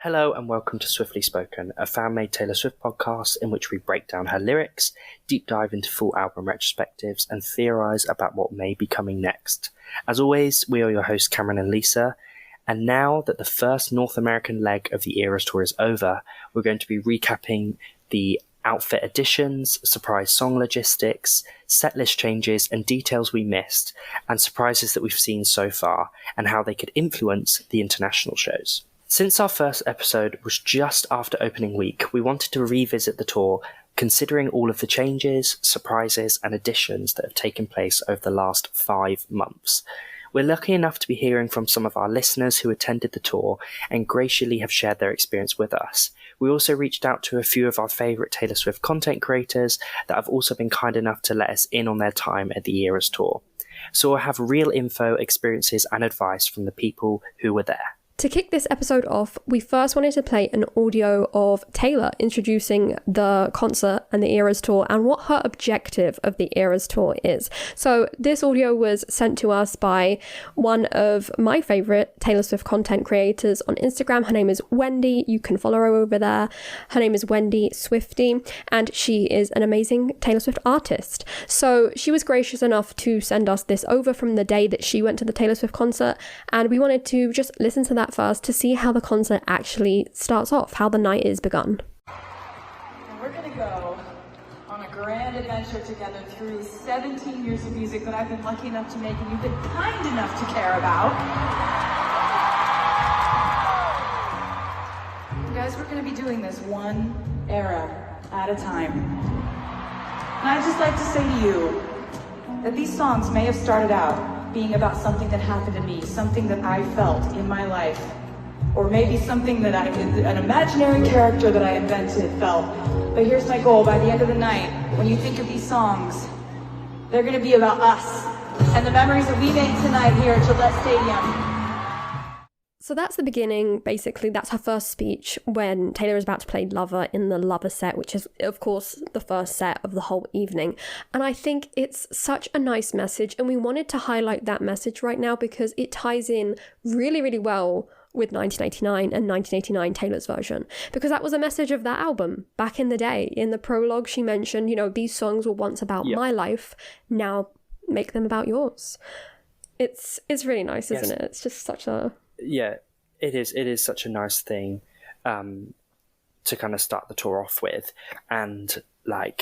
Hello and welcome to Swiftly Spoken, a fan-made Taylor Swift podcast in which we break down her lyrics, deep dive into full album retrospectives, and theorise about what may be coming next. As always, we are your hosts Cameron and Lisa, and now that the first North American leg of the Eras tour is over, we're going to be recapping the outfit additions, surprise song logistics, setlist changes and details we missed, and surprises that we've seen so far, and how they could influence the international shows. Since our first episode was just after opening week, we wanted to revisit the tour, considering all of the changes, surprises, and additions that have taken place over the last 5 months. We're lucky enough to be hearing from some of our listeners who attended the tour and graciously have shared their experience with us. We also reached out to a few of our favourite Taylor Swift content creators that have also been kind enough to let us in on their time at the Eras tour. So we'll have real info, experiences, and advice from the people who were there. To kick this episode off, we first wanted to play an audio of Taylor introducing the concert and the Eras tour and what her objective of the Eras tour is. So this audio was sent to us by one of my favourite Taylor Swift content creators on Instagram. Her name is Wendy. You can follow her over there. Her name is Wendy Swifty, and she is an amazing Taylor Swift artist. So she was gracious enough to send us this over from the day that she went to the Taylor Swift concert, and we wanted to just listen to that first to see how the concert actually starts off, how the night is begun. And we're going to go on a grand adventure together through 17 years of music that I've been lucky enough to make and you've been kind enough to care about. You guys, we're going to be doing this one era at a time. And I'd just like to say to you that these songs may have started out being about something that happened to me, something that I felt in my life, or maybe something that an imaginary character that I invented felt. But here's my goal: by the end of the night, when you think of these songs, they're going to be about us and the memories that we made tonight here at Gillette Stadium. So that's the beginning, basically. That's her first speech when Taylor is about to play Lover in the Lover set, which is, of course, the first set of the whole evening. And I think it's such a nice message, and we wanted to highlight that message right now because it ties in really, really well with 1989 and 1989 Taylor's version, because that was a message of that album back in the day. In the prologue, she mentioned, these songs were once about my life, now make them about yours. It's really nice, isn't it? It's just such a... Yeah, it is. It is such a nice thing to kind of start the tour off with. And I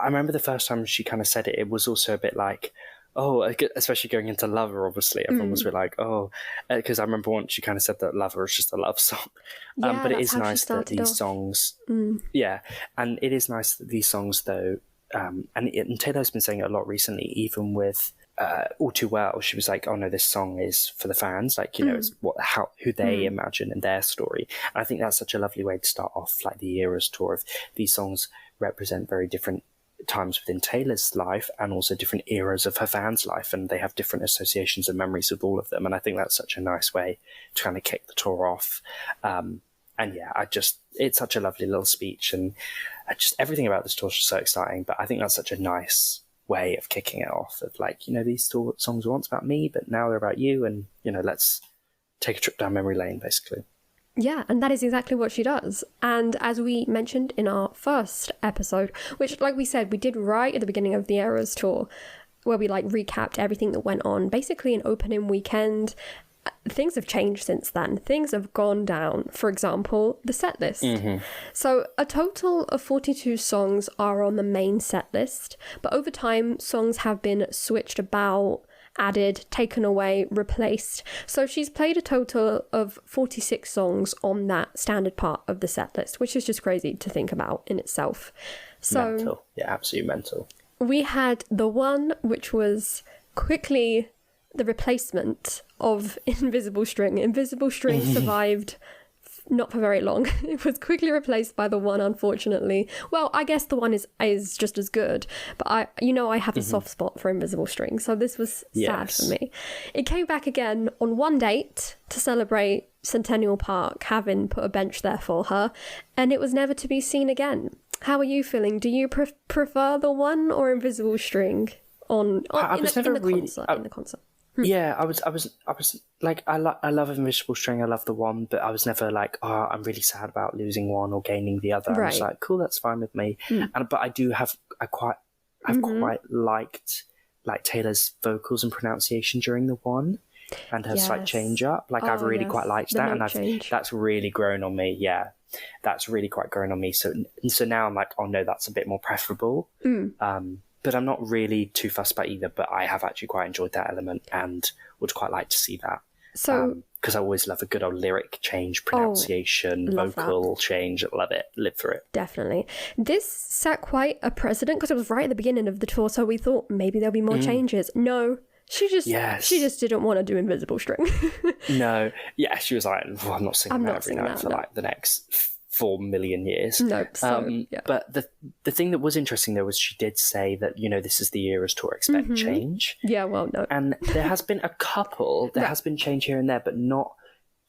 remember the first time she kind of said it, it was also a bit like, oh, especially going into Lover, obviously, everyone was a bit like, oh, because I remember once she kind of said that Lover is just a love song. Yeah, but it is nice that these off. Songs, yeah, and it is nice that these songs, though, and Taylor's been saying it a lot recently, even with All Too Well, she was like, oh no, this song is for the fans, like, it's who they imagine in their story. And I think that's such a lovely way to start off like the Eras tour. Of these songs represent very different times within Taylor's life and also different eras of her fans' life, and they have different associations and memories with all of them. And I think that's such a nice way to kind of kick the tour off. And yeah, it's such a lovely little speech, and just everything about this tour is just so exciting. But I think that's such a nice way of kicking it off, of like, these songs were once about me, but now they're about you, and let's take a trip down memory lane, basically. Yeah, and that is exactly what she does. And as we mentioned in our first episode, which, like we said, we did right at the beginning of the Eras tour, where we recapped everything that went on, basically an opening weekend. Things have changed since then. Things have gone down. For example, the set list. So a total of 42 songs are on the main set list, but over time, songs have been switched about, added, taken away, replaced. So she's played a total of 46 songs on that standard part of the set list, which is just crazy to think about in itself. So mental. Yeah, absolutely mental. We had the one which was quickly the replacement of Invisible String. Invisible String survived not for very long. It was quickly replaced by the one, unfortunately. Well, I guess the one is just as good, but I have a soft spot for Invisible String, so this was sad for me. It came back again on one date to celebrate Centennial Park, having put a bench there for her, and it was never to be seen again. How are you feeling? Do you prefer the one or Invisible String in the concert? Yeah, I was like, I love Invisible String, I love the one, but I was never like, oh, I'm really sad about losing one or gaining the other. I was like, cool, that's fine with me. But I do have, I've quite liked like Taylor's vocals and pronunciation during the one, and her slight change up. Like I've really quite liked that, and that's really grown on me. Yeah, that's really quite grown on me. So now I'm like, oh no, that's a bit more preferable. But I'm not really too fussed about either, but I have actually quite enjoyed that element and would quite like to see that. So, because I always love a good old lyric change, pronunciation, vocal change. I love it. Live for it. Definitely. This set quite a precedent because it was right at the beginning of the tour, so we thought maybe there'll be more changes. No, she just didn't want to do Invisible String. No. Yeah, she was like, well, I'm not singing that every night for like the next 4 million years. Nope. But the thing that was interesting though was she did say that, this is the Eras tour, expect change. Yeah, well, no. And there has been a couple, has been change here and there, but not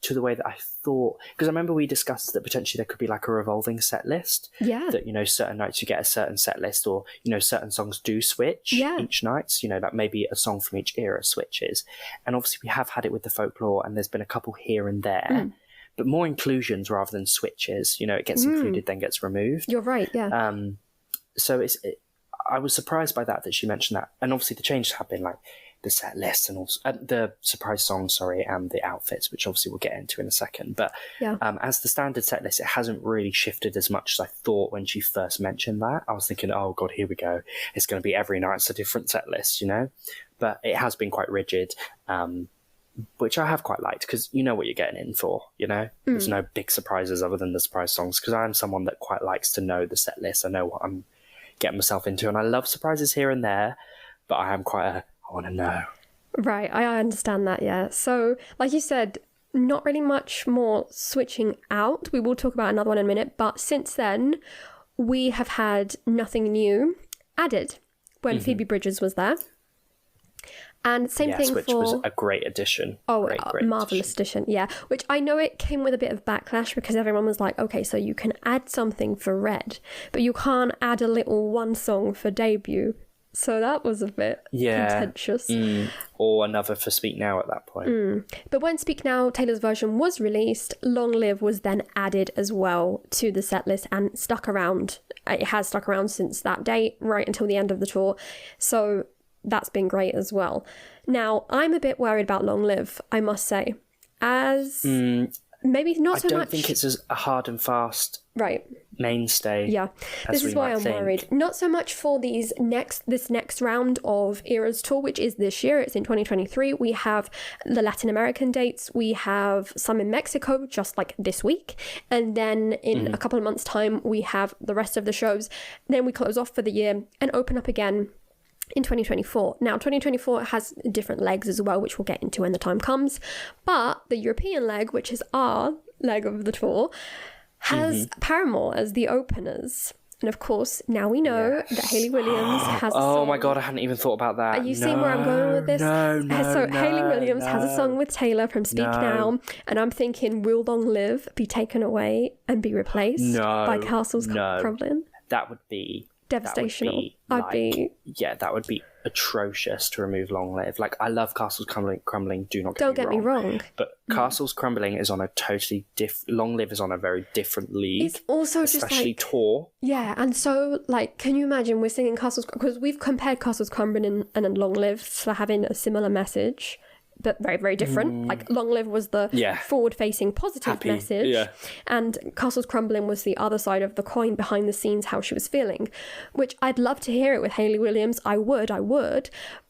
to the way that I thought. Because I remember we discussed that potentially there could be like a revolving set list. Yeah. That, certain nights you get a certain set list, or, certain songs do switch each night. That maybe a song from each era switches. And obviously we have had it with the folklore, and there's been a couple here and there. But more inclusions rather than switches. It gets included, then gets removed. You're right, yeah. So I was surprised by that she mentioned that. And obviously the changes have been like the set list and also the surprise songs, and the outfits, which obviously we'll get into in a second. But as the standard set list, it hasn't really shifted as much as I thought when she first mentioned that. I was thinking, oh God, here we go. It's going to be every night's a different set list, But it has been quite rigid. Which I have quite liked, because you know what you're getting in for, There's no big surprises other than the surprise songs, because I'm someone that quite likes to know the set list. I know what I'm getting myself into, and I love surprises here and there, but I am I want to know. Right, I understand that, yeah. So, like you said, not really much more switching out. We will talk about another one in a minute, but since then, we have had nothing new added when Phoebe Bridgers was there. And same thing which was a great addition. Oh, great marvellous addition, yeah. Which I know it came with a bit of backlash because everyone was like, okay, so you can add something for Red, but you can't add a little one song for debut. So that was a bit contentious. Or another for Speak Now at that point. But when Speak Now, Taylor's version, was released, Long Live was then added as well to the set list and stuck around. It has stuck around since that date, right until the end of the tour. So that's been great as well. Now, I'm a bit worried about Long Live, I must say. As maybe not so much. I don't think it's as a hard and fast mainstay. Yeah, this is why I'm worried. Not so much for this next round of Eras Tour, which is this year. It's in 2023. We have the Latin American dates. We have some in Mexico, just like this week. And then in a couple of months' time, we have the rest of the shows. Then we close off for the year and open up again in 2024. Now, 2024 has different legs as well, which we'll get into when the time comes. But the European leg, which is our leg of the tour, has Paramore as the openers. And of course, now we know that Hayley Williams has a song. Oh my God, I hadn't even thought about that. Are you seeing where I'm going with this? Hayley Williams has a song with Taylor from Speak Now. And I'm thinking, will Long Live be taken away and be replaced by Castles Crumbling? That would be devastational. That would be atrocious to remove Long Live. Like, I love Castles Crumbling, don't get me wrong. But Castles Crumbling is on a totally Long Live is on a very different league. It's also especially just like, tour. Yeah, and so, like, can you imagine we're singing Castles, because we've compared Castles Crumbling and Long Live for having a similar message, but very, very different. Like, Long Live was the forward-facing positive message, and Castles Crumbling was the other side of the coin, behind the scenes, how she was feeling, which I'd love to hear it with Hayley Williams. I would,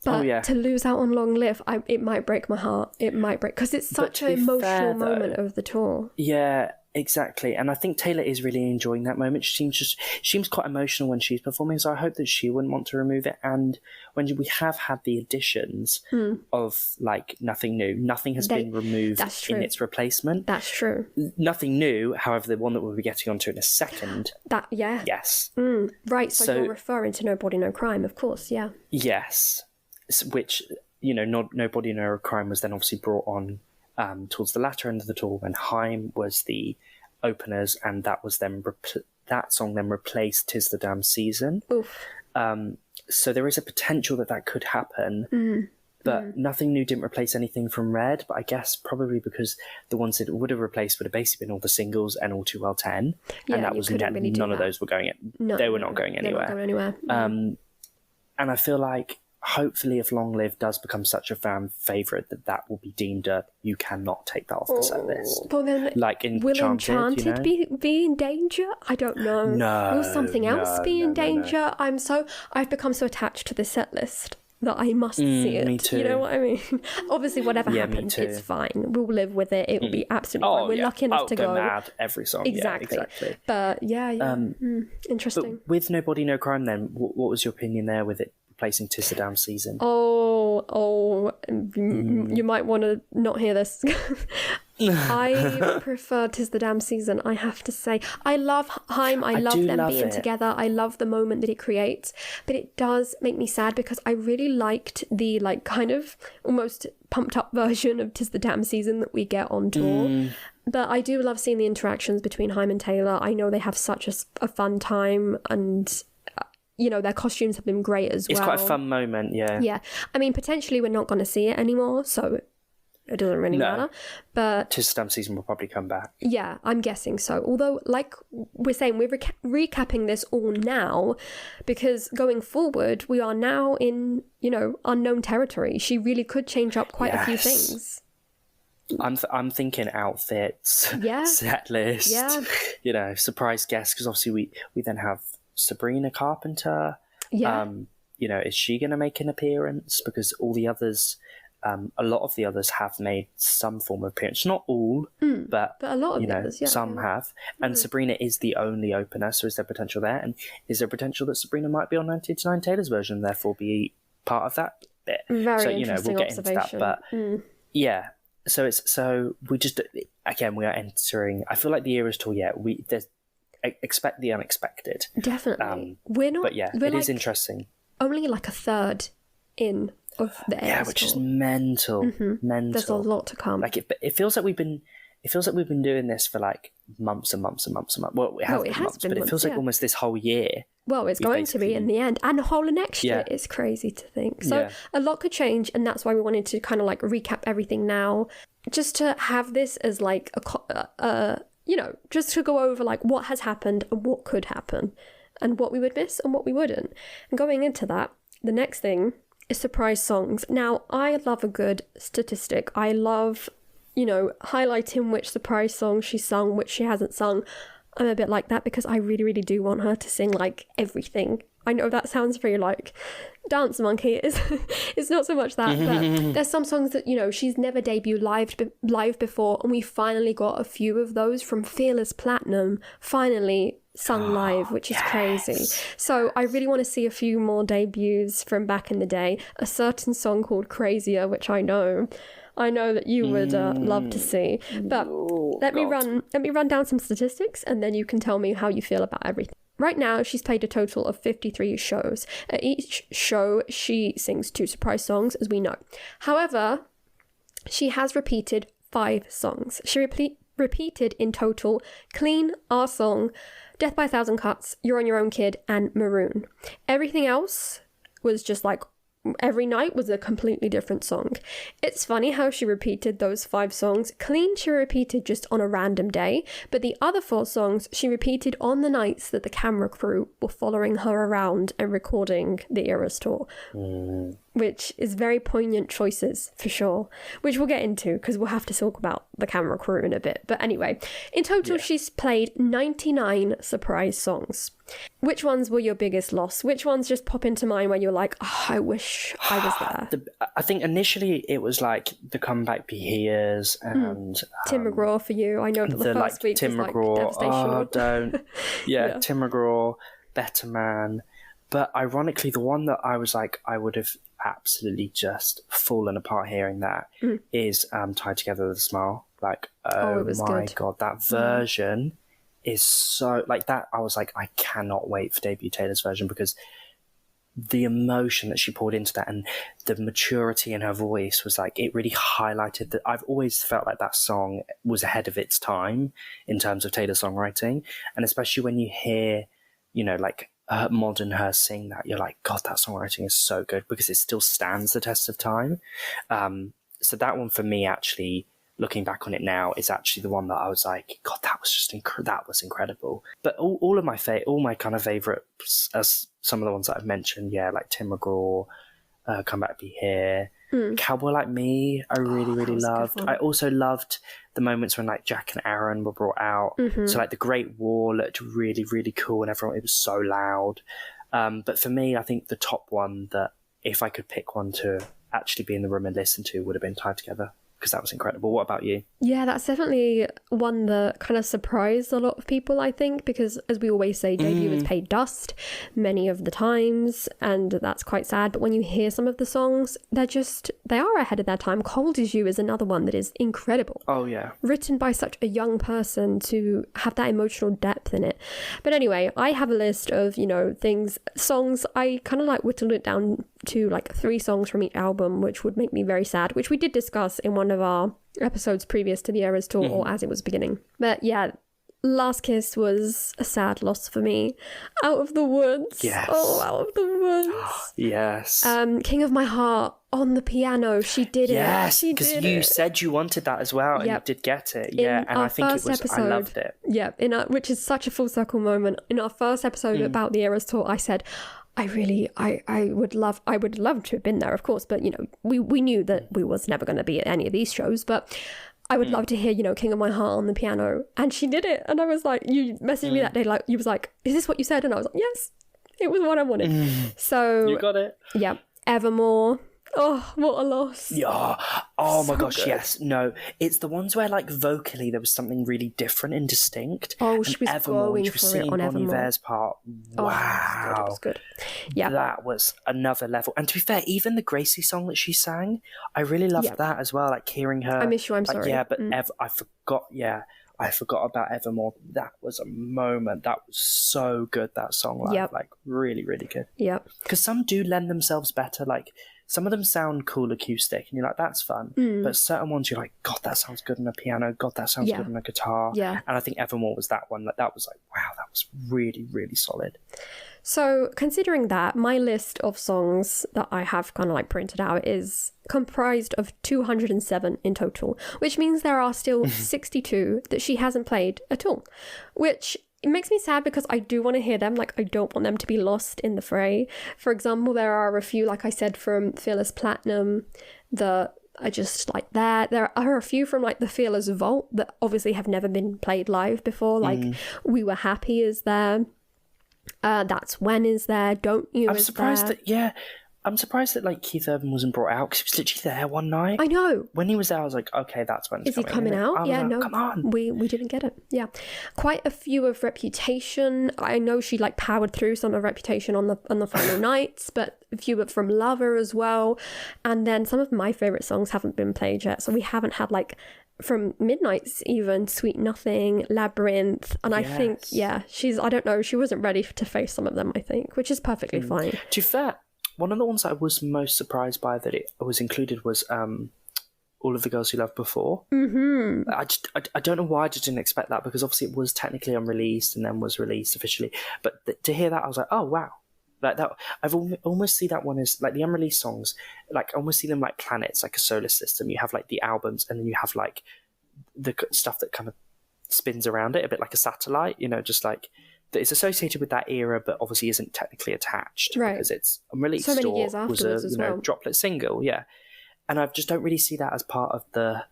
but to lose out on Long Live, it might break my heart. It might break, because it's such an emotional moment of the tour. Yeah, exactly. And I think Taylor is really enjoying that moment. She seems quite emotional when she's performing, so I hope that she wouldn't want to remove it. And when we have had the additions of, like, nothing new, nothing has been removed in its replacement. That's true. Nothing new, however, the one that we'll be getting onto in a second. Yes. Right, so you're referring to No Body, No Crime, of course, yeah. Yes. Which, No Body, No Crime was then obviously brought on towards the latter end of the tour when Haim was the openers, and that was then that song then replaced 'Tis the Damn Season. So there is a potential that could happen, But Nothing New didn't replace anything from Red, but I guess probably because the ones it would have replaced would have basically been all the singles and All Too Well 10. Yeah, and that was none of those were going they were not going anywhere. Not going anywhere. And I feel like hopefully if Long Live does become such a fan favourite, that will be deemed you cannot take that off the set list. Well, then, like will Enchanted be in danger? I don't know. No. Will something else be in danger? No. I've become so attached to the set list that I must see it. Me too. You know what I mean? Obviously, whatever happens, it's fine. We'll live with it. It will be absolutely fine. We're lucky enough to go mad every song. Exactly. Yeah, exactly. But interesting. But with No Body No Crime, then, what was your opinion there with it replacing Tis the Damn Season? You might want to not hear this. I prefer Tis the Damn Season, I have to say. I love Haim. I love them being together. I love the moment that it creates. But it does make me sad because I really liked the kind of almost pumped up version of Tis the Damn Season that we get on tour. But I do love seeing the interactions between Haim and Taylor. I know they have such a fun time, and their costumes have been great as well. It's quite a fun moment, yeah. Yeah. I mean, potentially we're not going to see it anymore, so it doesn't really matter. But Tis the Damn Season will probably come back. Yeah, I'm guessing so. Although, like we're saying, we're recapping this all now because going forward, we are now in, unknown territory. She really could change up quite a few things. I'm thinking outfits, yeah, set list, surprise guests, because obviously we then have Sabrina Carpenter. Yeah. Is she going to make an appearance? Because all the others, a lot of the others have made some form of appearance. Not all, but a lot of the others, some have. And Sabrina is the only opener, so is there potential there? And is there potential that Sabrina might be on 1989 Taylor's version, and therefore be part of that bit? Very interesting we'll get observation. into that, but yeah. So we just, again, we are entering, I feel like the Eras tour, expect the unexpected. Definitely. We're not. But yeah, it is interesting. Only like a third in of the Eras which tour. is mental. Mental. There's a lot to come. Like it feels like we've been doing this for like months and months and months and months. Well, it has been months, but it feels like almost this whole year. Well, it's going to be in the end, and the whole of next year. It's crazy to think. So a lot could change, and that's why we wanted to kind of like recap everything now, just to have this as like just to go over like what has happened and what could happen, and what we would miss and what we wouldn't. And going into that, the next thing is surprise songs. Now, I love a good statistic. I love, highlighting which surprise song she sung, which she hasn't sung. I'm a bit like that because I really, really do want her to sing like everything. I know that sounds very like dance monkey. It's not so much that, but there's some songs that, she's never debuted live before, and we finally got a few of those from Fearless Platinum finally sung live, which is crazy. So I really want to see a few more debuts from back in the day. A certain song called Crazier, which I know that you would love to see. But let me run down some statistics, and then you can tell me how you feel about everything. Right now, she's played a total of 53 shows. At each show, she sings 2 surprise songs, as we know. However, she has repeated 5 songs. She repeated in total Clean, Our Song, Death by a Thousand Cuts, You're on Your Own Kid, and Maroon. Everything else was just like every night was a completely different song. It's funny how she repeated those 5 songs. Clean she repeated just on a random day, but the other 4 songs she repeated on the nights that the camera crew were following her around and recording the Eras tour. Which is very poignant choices for sure, which we'll get into because we'll have to talk about the camera crew in a bit. But anyway, in total, she's played 99 surprise songs. Which ones were your biggest loss? Which ones just pop into mind where you're like, oh, I wish I was there? I think initially it was like the Comeback Be Here's and Tim McGraw for you. I know that the first week Tim was McGraw. devastational. Oh, don't. Tim McGraw, Better Man. But ironically, the one that I was like, I would have absolutely just fallen apart hearing that is Tied Together with a Smile. Like, oh my God, that version is so, like that, I was like, I cannot wait for debut Taylor's version because the emotion that she poured into that and the maturity in her voice was like, it really highlighted that. I've always felt like that song was ahead of its time in terms of Taylor songwriting. And especially when you hear, like, modern her sing that, you're like, God, that songwriting is so good, because it still stands the test of time. So that one for me, actually, looking back on it now, is actually the one that I was like, God, that was just that was incredible. But all my kind of favourites, as some of the ones that I've mentioned, yeah, like Tim McGraw, Come Back Be Here, Cowboy Like Me, I really loved. I also loved the moments when like Jack and Aaron were brought out. So like the Great War looked really, really cool, and everyone, it was so loud. But for me, I think the top one that, if I could pick one to actually be in the room and listen to, would have been Tied Together, because that was incredible. What about you? Yeah, that's definitely one that kind of surprised a lot of people, I think, because as we always say, debut has paid dust many of the times, and that's quite sad. But when you hear some of the songs, they are ahead of their time. Cold As You is another one that is incredible. Oh, yeah. Written by such a young person to have that emotional depth in it. But anyway, I have a list of, songs. I kind of like whittled it down to like 3 songs from each album, which would make me very sad, which we did discuss in one of our episodes previous to the Eras tour, or as it was beginning. But yeah, Last Kiss was a sad loss for me. Out of the Woods. Yes. Oh, Out of the Woods. Yes. King of My Heart on the piano. She did it. Yes, because you said you wanted that as well, and you did get it. Yeah, and I think I loved it. Yeah, which is such a full circle moment. In our first episode about the Eras tour, I said, I would love to have been there, of course, but we knew that we was never going to be at any of these shows, but I would love to hear King of My Heart on the piano, and she did it. And I was like, you messaged me that day, like, you was like, is this what you said? And I was like, yes, it was what I wanted. So you got it. Yeah. Evermore. Oh, what a loss. Yeah. Oh my So gosh, good. yes. No, it's the ones where like vocally there was something really different and distinct. Oh, she was Evermore, going she was for it singing on Bon Evermore. Iver's part. Wow. Oh, it was good. Yeah. That was another level. And to be fair, even the Gracie song that she sang, I really loved that as well. Like hearing her. I Miss You, I'm like, Sorry. Yeah, but I forgot about Evermore. That was a moment. That was so good, that song. Like really, really good. Yeah. Because some do lend themselves better. Like some of them sound cool acoustic, and you're like, that's fun. But certain ones, you're like, God, that sounds good on a piano. God, that sounds good on a guitar. Yeah. And I think Evermore was that one. That was like, wow, that was really, really solid. So considering that, my list of songs that I have kind of like printed out is comprised of 207 in total, which means there are still 62 that she hasn't played at all, which it makes me sad because I do want to hear them. Like, I don't want them to be lost in the fray. For example, there are a few, like I said, from Fearless Platinum that I just like that. There are a few from like the Fearless Vault that obviously have never been played live before. Like We Were Happy is there. That's When is there. Don't You is there. I'm surprised that like Keith Urban wasn't brought out, because he was literally there one night. I know. When he was there, I was like, okay, that's when it's Is he coming out? Yeah, no. Come on. We didn't get it. Yeah. Quite a few of Reputation. I know she like powered through some of Reputation on the final nights, but a few from Lover as well. And then some of my favourite songs haven't been played yet. So we haven't had like from Midnight's even Sweet Nothing, Labyrinth. And I think, I don't know, she wasn't ready to face some of them, I think, which is perfectly fine. To be fair, one of the ones that I was most surprised by that it was included was All of the Girls You Loved Before. Mm-hmm. I don't know why I just didn't expect that, because obviously it was technically unreleased and then was released officially. But to hear that, I was like, oh, wow. Like that, I've almost see that one as like the unreleased songs, like I almost see them like planets, like a solar system. You have like the albums, and then you have like the stuff that kind of spins around it, a bit like a satellite, just like that is associated with that era, but obviously isn't technically attached, right? Because it's unreleased. So many years afterwards as well. Droplet single, yeah. And I just don't really see that as part of the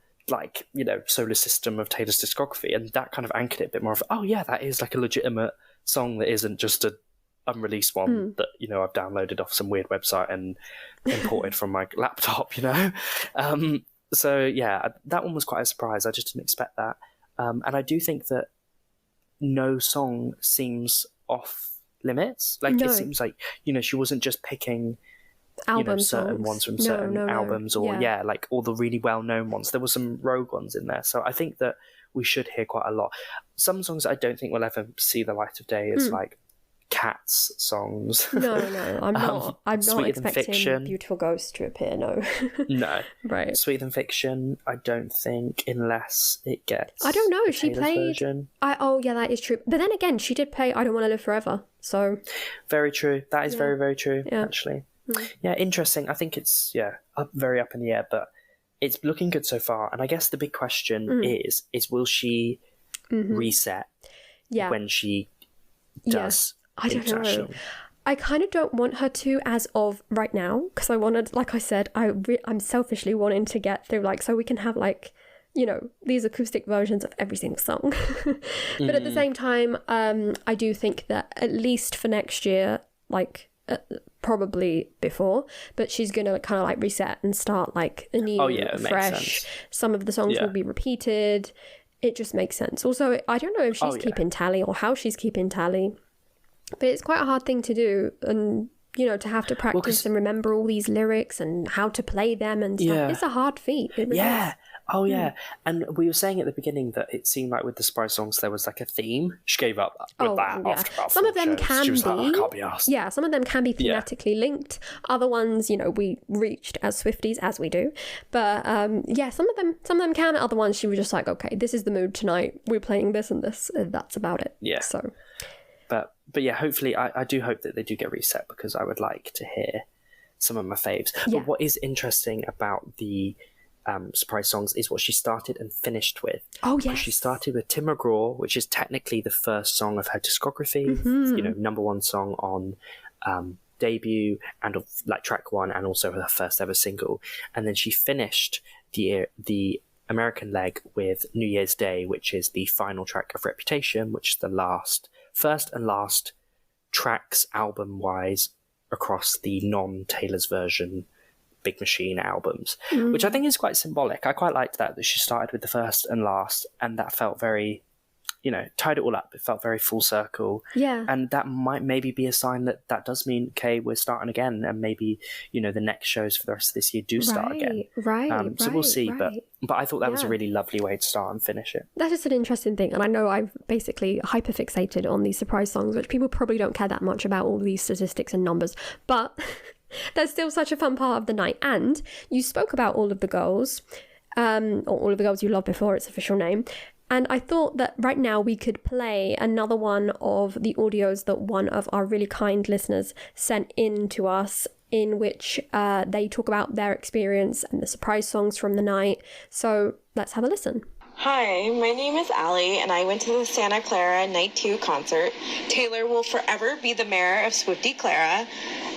solar system of Taylor's discography, and that kind of anchored it a bit more of, oh yeah, that is like a legitimate song that isn't just a unreleased one that I've downloaded off some weird website and imported from my laptop. So yeah, that one was quite a surprise. I just didn't expect that, and I do think that no song seems off limits. Like it seems like she wasn't just picking certain ones from certain albums or like all the really well-known ones. There were some rogue ones in there, so I think that we should hear quite a lot. Some songs I don't think will ever see the light of day is like Cats songs. No, I'm not. I'm not Sweeter Than expecting Fiction. Beautiful Ghost to appear. No. No. Right. Sweeter Than Fiction, I don't think, unless it gets. I don't know. She Taylor's played. version. Oh yeah, that is true. But then again, she did play "I Don't Want to Live Forever." So. Very true. That is very, very true. Yeah. Actually. Yeah, interesting. I think it's very up in the air, but it's looking good so far. And I guess the big question is will she reset when she does I don't know. international? I kind of don't want her to as of right now, because I wanted, like I said, I'm selfishly wanting to get through, like, so we can have, like, you know, these acoustic versions of every single song. But at the same time, I do think that at least for next year, like, probably before, but she's gonna kind of like reset and start like a new, fresh. Some of the songs will be repeated. It just makes sense. Also, I don't know if she's keeping tally or how she's keeping tally, but it's quite a hard thing to do, and you know, to have to practice and remember all these lyrics and how to play them and stuff. It's a hard feat. It really is. Oh yeah, and we were saying at the beginning that it seemed like with the surprise songs there was like a theme. She gave up with that after about some of them shows. can She was be. Like, I can't be asked. Yeah, some of them can be thematically linked. Other ones, you know, we reached as Swifties as we do. But some of them can. Other ones, she was just like, okay, this is the mood tonight. We're playing this and this. And that's about it. Yeah. So, but yeah, hopefully, I do hope that they do get reset, because I would like to hear some of my faves. Yeah. But what is interesting about the surprise songs is what she started and finished with. Oh yes, she started with Tim McGraw, which is technically the first song of her discography. You know, #1 song on debut and of like track 1, and also her first ever single. And then she finished the American leg with New Year's Day, which is the final track of Reputation, which is the first and last tracks album wise across the non-Taylor's version Big Machine albums, which I think is quite symbolic. I quite liked that she started with the first and last, and that felt very, you know, tied it all up. It felt very full circle. Yeah. And that might maybe be a sign that does mean, okay, we're starting again, and maybe, you know, the next shows for the rest of this year do start again. So we'll see. But I thought that was a really lovely way to start and finish it. That is an interesting thing. And I know I've basically hyperfixated on these surprise songs, which people probably don't care that much about, all these statistics and numbers. But that's still such a fun part of the night. And you spoke about All of the Girls, or All of the Girls You Loved Before its official name. And I thought that right now we could play another one of the audios that one of our really kind listeners sent in to us, in which they talk about their experience and the surprise songs from the night. So let's have a listen. Hi, my name is Allie, and I went to the Santa Clara Night 2 concert. Taylor will forever be the mayor of Swiftie Clara.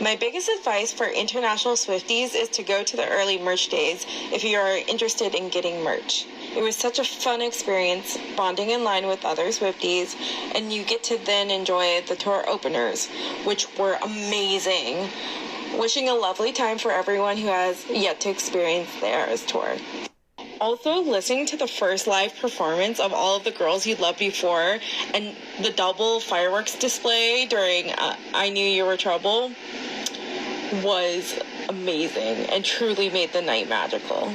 My biggest advice for international Swifties is to go to the early merch days if you are interested in getting merch. It was such a fun experience bonding in line with other Swifties, and you get to then enjoy the tour openers, which were amazing. Wishing a lovely time for everyone who has yet to experience the Eras tour. Also, listening to the first live performance of All of the Girls You Loved Before and the double fireworks display during I Knew You Were Trouble was amazing and truly made the night magical.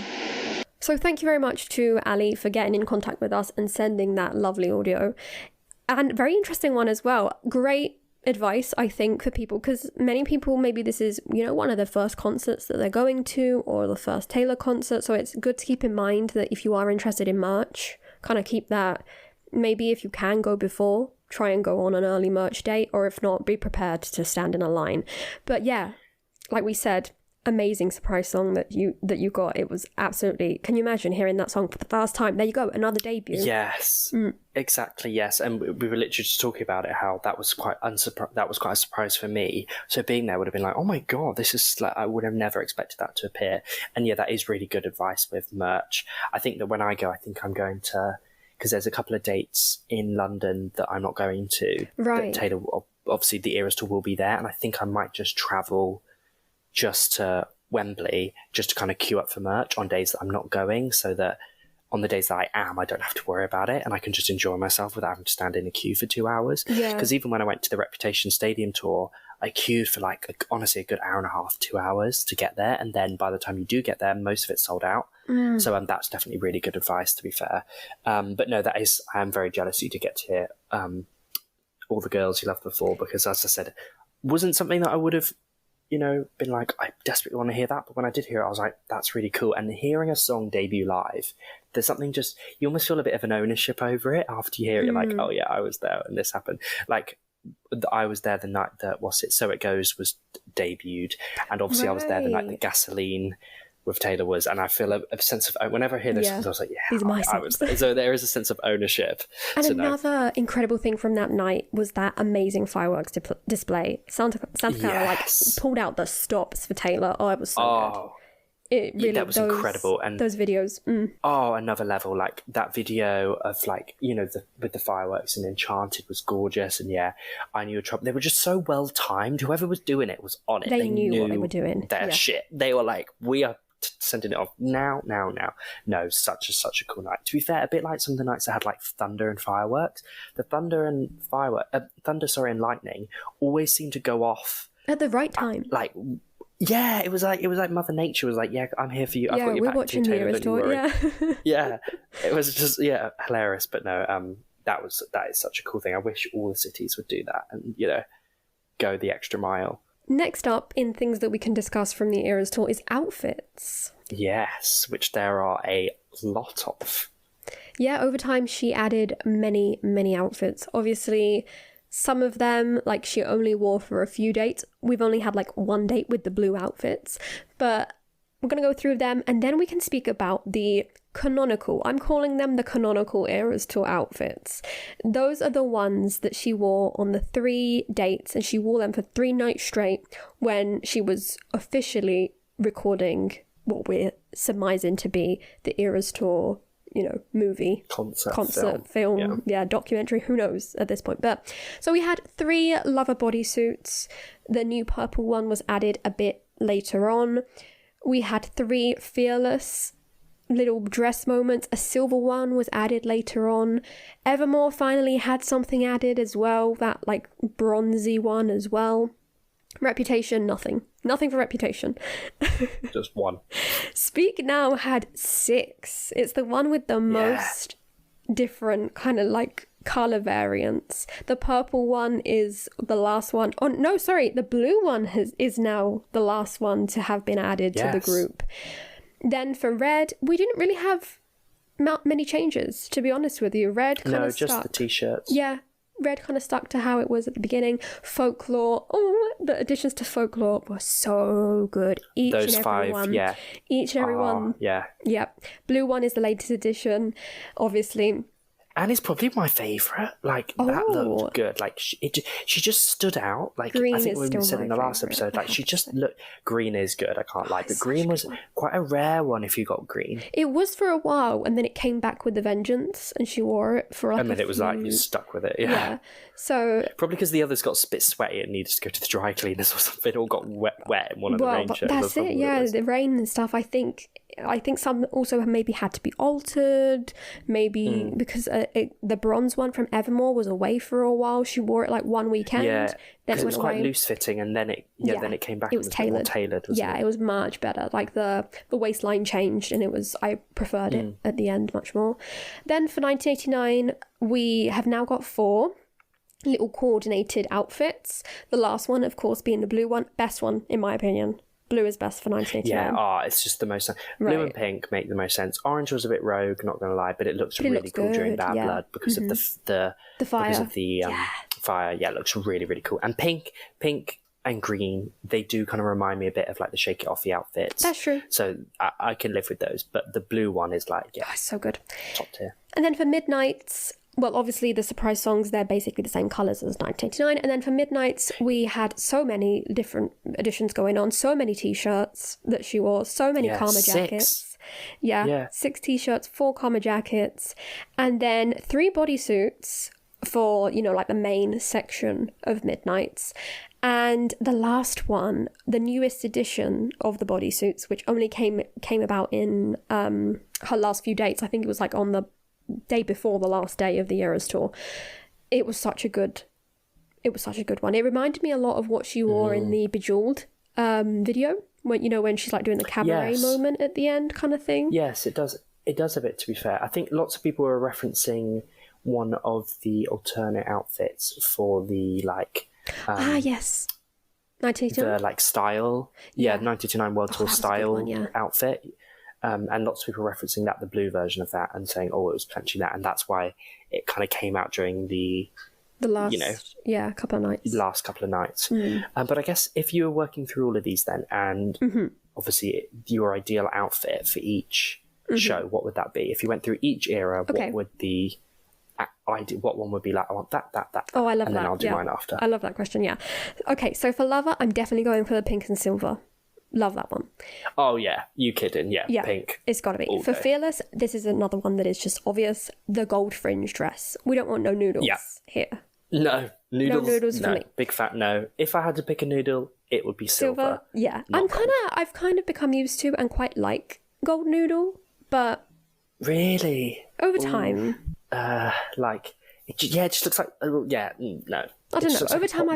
So thank you very much to Allie for getting in contact with us and sending that lovely audio. And very interesting one as well. Great advice, I think, for people, because many people, maybe this is, you know, one of the first concerts that they're going to, or the first Taylor concert. So it's good to keep in mind that if you are interested in merch, kind of keep that, maybe if you can go before, try and go on an early merch date, or if not, be prepared to stand in a line. But yeah, like we said, amazing surprise song that you got. It was absolutely, can you imagine hearing that song for the first time? There you go, another debut. Yes, exactly, yes. And we were literally just talking about it, how that was quite a surprise for me. So being there would have been like, oh my god, this is like, I would have never expected that to appear. And yeah, that is really good advice with merch. I think that when I go, I think I'm going to, because there's a couple of dates in London that I'm not going to. Right. That Taylor, obviously the Eras tour will be there, and I think I might just travel just to Wembley, just to kind of queue up for merch on days that I'm not going, so that on the days that I am, I don't have to worry about it, and I can just enjoy myself without having to stand in a queue for 2 hours. Because even when I went to the Reputation Stadium tour, I queued for honestly a good hour and a half, 2 hours to get there, and then by the time you do get there, most of it's sold out. So that's definitely really good advice, to be fair. But no, I am very jealous you did get to hear All the Girls You Loved Before, because, as I said, wasn't something that I would have, been like, I desperately want to hear that. But when I did hear it, I was like, that's really cool. And hearing a song debut live, there's something just, you almost feel a bit of an ownership over it after you hear it. You're like, oh yeah, I was there and this happened. Like, I was there the night that, So It Goes was debuted. And obviously I was there the night that Gasoline with Taylor was, and I feel a sense of, whenever I hear those songs, I was like, these are my I was there. So there is a sense of ownership. And another incredible thing from that night was that amazing fireworks display. Santa Clara pulled out the stops for Taylor. Oh, it was so good. It really, that was incredible. And those videos. Another level, like that video of with the fireworks and Enchanted was gorgeous. And I Knew a Trouble. They were just so well timed. Whoever was doing it was on it. They knew what they were doing. Their shit. They were like, we are sending it off now. No, such a cool night. To be fair, a bit like some of the nights that had like thunder and fireworks. The thunder and lightning always seemed to go off at the right time. It was like Mother Nature was like, I'm here for you. I've got your we're back watching the Eras Tour. It was just hilarious. But no, that is such a cool thing. I wish all the cities would do that and go the extra mile. Next up in things that we can discuss from the Eras Tour is outfits. Yes, which there are a lot of. Yeah, over time she added many, many outfits. Obviously, some of them, she only wore for a few dates. We've only had, one date with the blue outfits. But we're going to go through them, and then we can speak about the canonical. I'm calling them the canonical Eras Tour outfits. Those are the ones that she wore on the 3 dates, and she wore them for 3 nights straight when she was officially recording what we're surmising to be the Eras Tour, movie, concert film, documentary, who knows at this point. But so we had 3 Lover bodysuits. The new purple one was added a bit later on. We had 3 Fearless little dress moments. A silver one was added later on. Evermore finally had something added as well, that bronzy one as well. Reputation, nothing for Reputation. Just 1. Speak Now had 6. It's the one with the most different kind of color variants. The purple one is the last one. Oh no, sorry, the blue one is now the last one to have been added to the group. Then for Red, we didn't really have many changes, to be honest with you. Red kind of stuck. No, just the t-shirts. Yeah, Red kind of stuck to how it was at the beginning. Folklore, the additions to Folklore were so good. Each and every one. Yeah. Blue one is the latest edition, obviously. And it's probably my favourite. That looked good. She just stood out. Green I think is we said in the last favourite. episode, she just looked... Green is good, I can't lie. But green was quite a rare one if you got green. It was for a while, and then it came back with a vengeance, and she wore it for and then it was you stuck with it, yeah. So... Probably because the others got a bit sweaty and needed to go to the dry cleaners or something. It all got wet in one of the rain shirts. That's it, yeah. The rain and stuff, I think some also maybe had to be altered, maybe because the bronze one from Evermore was away for a while. She wore it 1 weekend. Yeah, then it was quite loose fitting, and then it came back. It was tailored. More tailored, wasn't it? It was much better. The waistline changed, and I preferred it at the end much more. Then for 1989, we have now got 4 little coordinated outfits. The last one, of course, being the blue one, best one in my opinion. Blue is best for 1989. Yeah, it's just the most... Blue and pink make the most sense. Orange was a bit rogue, not going to lie, but it looks really cool during Bad Blood because of the fire. Because of the fire. Yeah, it looks really, really cool. And pink and green, they do kind of remind me a bit of the Shake It Off the outfits. That's true. So I can live with those. But the blue one is it's so good. Top tier. And then for Midnights... Well, obviously, the surprise songs, they're basically the same colours as 1989. And then for Midnights, we had so many different editions going on, so many T-shirts that she wore, so many Karma jackets. 6 T-shirts, 4 Karma jackets, and then 3 bodysuits for, the main section of Midnights. And the last one, the newest edition of the bodysuits, which only came about in her last few dates. I think it was on the day before the last day of the Eras Tour. It was such a good one. It reminded me a lot of what she wore in the Bejeweled video, when she's doing the cabaret moment at the end kind of thing. Yes, it does a bit, to be fair. I think lots of people were referencing one of the alternate outfits for the like. Yes. 1989? The like style, 1989 World Tour style outfit, and lots of people referencing that, the blue version of that, and saying, "Oh, it was potentially that," and that's why it kind of came out during the last, couple of nights. Last couple of nights. But I guess if you were working through all of these then, and obviously your ideal outfit for each show, what would that be? If you went through each era, what would the what one would be like? I want that. Oh, I love that. And then I'll do mine after. I love that question. Yeah. Okay, so for Lover, I'm definitely going for the pink and silver. Love that one. Oh yeah, you kidding? Yeah, pink. It's got to be. For Fearless, this is another one that is just obvious. The gold fringe dress. We don't want no noodles here. No noodles. No noodles for me. Big fat no. If I had to pick a noodle, it would be silver. Yeah, I've kind of become used to and quite like gold noodle, but really over time. It just looks like no. I don't know. Over time,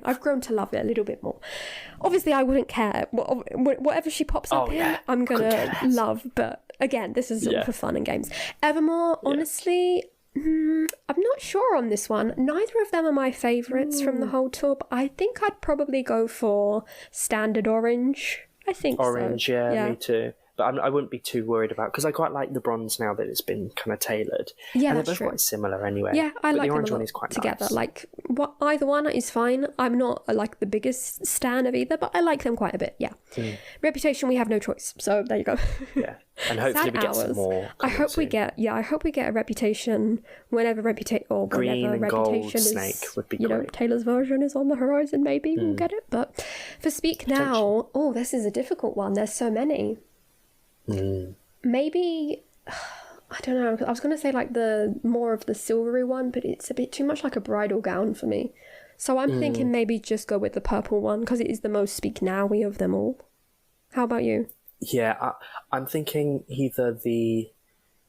I've grown to love it a little bit more. Obviously, I wouldn't care whatever she pops up in. I'm gonna love. But again, this is all for fun and games. Evermore, honestly, I'm not sure on this one. Neither of them are my favourites from the whole tour. But I think I'd probably go for Standard Orange. I think Orange, so. Me too. But I wouldn't be too worried about, because I quite like the bronze now that it's been kind of tailored. Yeah, and that's they're both true. quite similar anyway. Yeah, I like the orange them one is quite together. nice. Like either one is fine. I'm not like the biggest stan of either, but I like them quite a bit. Yeah. Reputation, we have no choice. So there you go. Yeah, and hopefully we get some more. I hope we get a Reputation whenever Green and Reputation gold is, snake would be great. Taylor's version is on the horizon. Maybe we'll get it. But for Speak Now, this is a difficult one. There's so many. Maybe, I don't know, I was going to say like the more of the silvery one, but it's a bit too much like a bridal gown for me. So I'm thinking maybe just go with the purple one, because it is the most Speak Now-y of them all. How about you? Yeah, I'm thinking either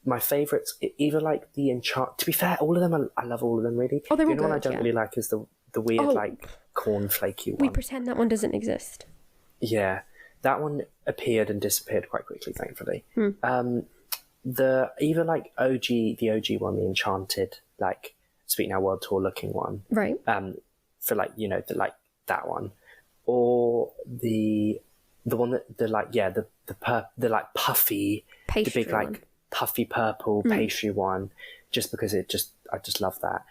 my favourites, either like the Enchant. To be fair, all of them, I love all of them really. Oh, they're all the one I good, don't really like is the weird like cornflakey one. We pretend that one doesn't exist. Yeah. That one appeared and disappeared quite quickly, thankfully. The either like the OG one, the Enchanted, like Speak Now World Tour looking one, right? For like that one, or the one that the like puffy, pastry the big like one. Puffy purple pastry one, just because I just love that.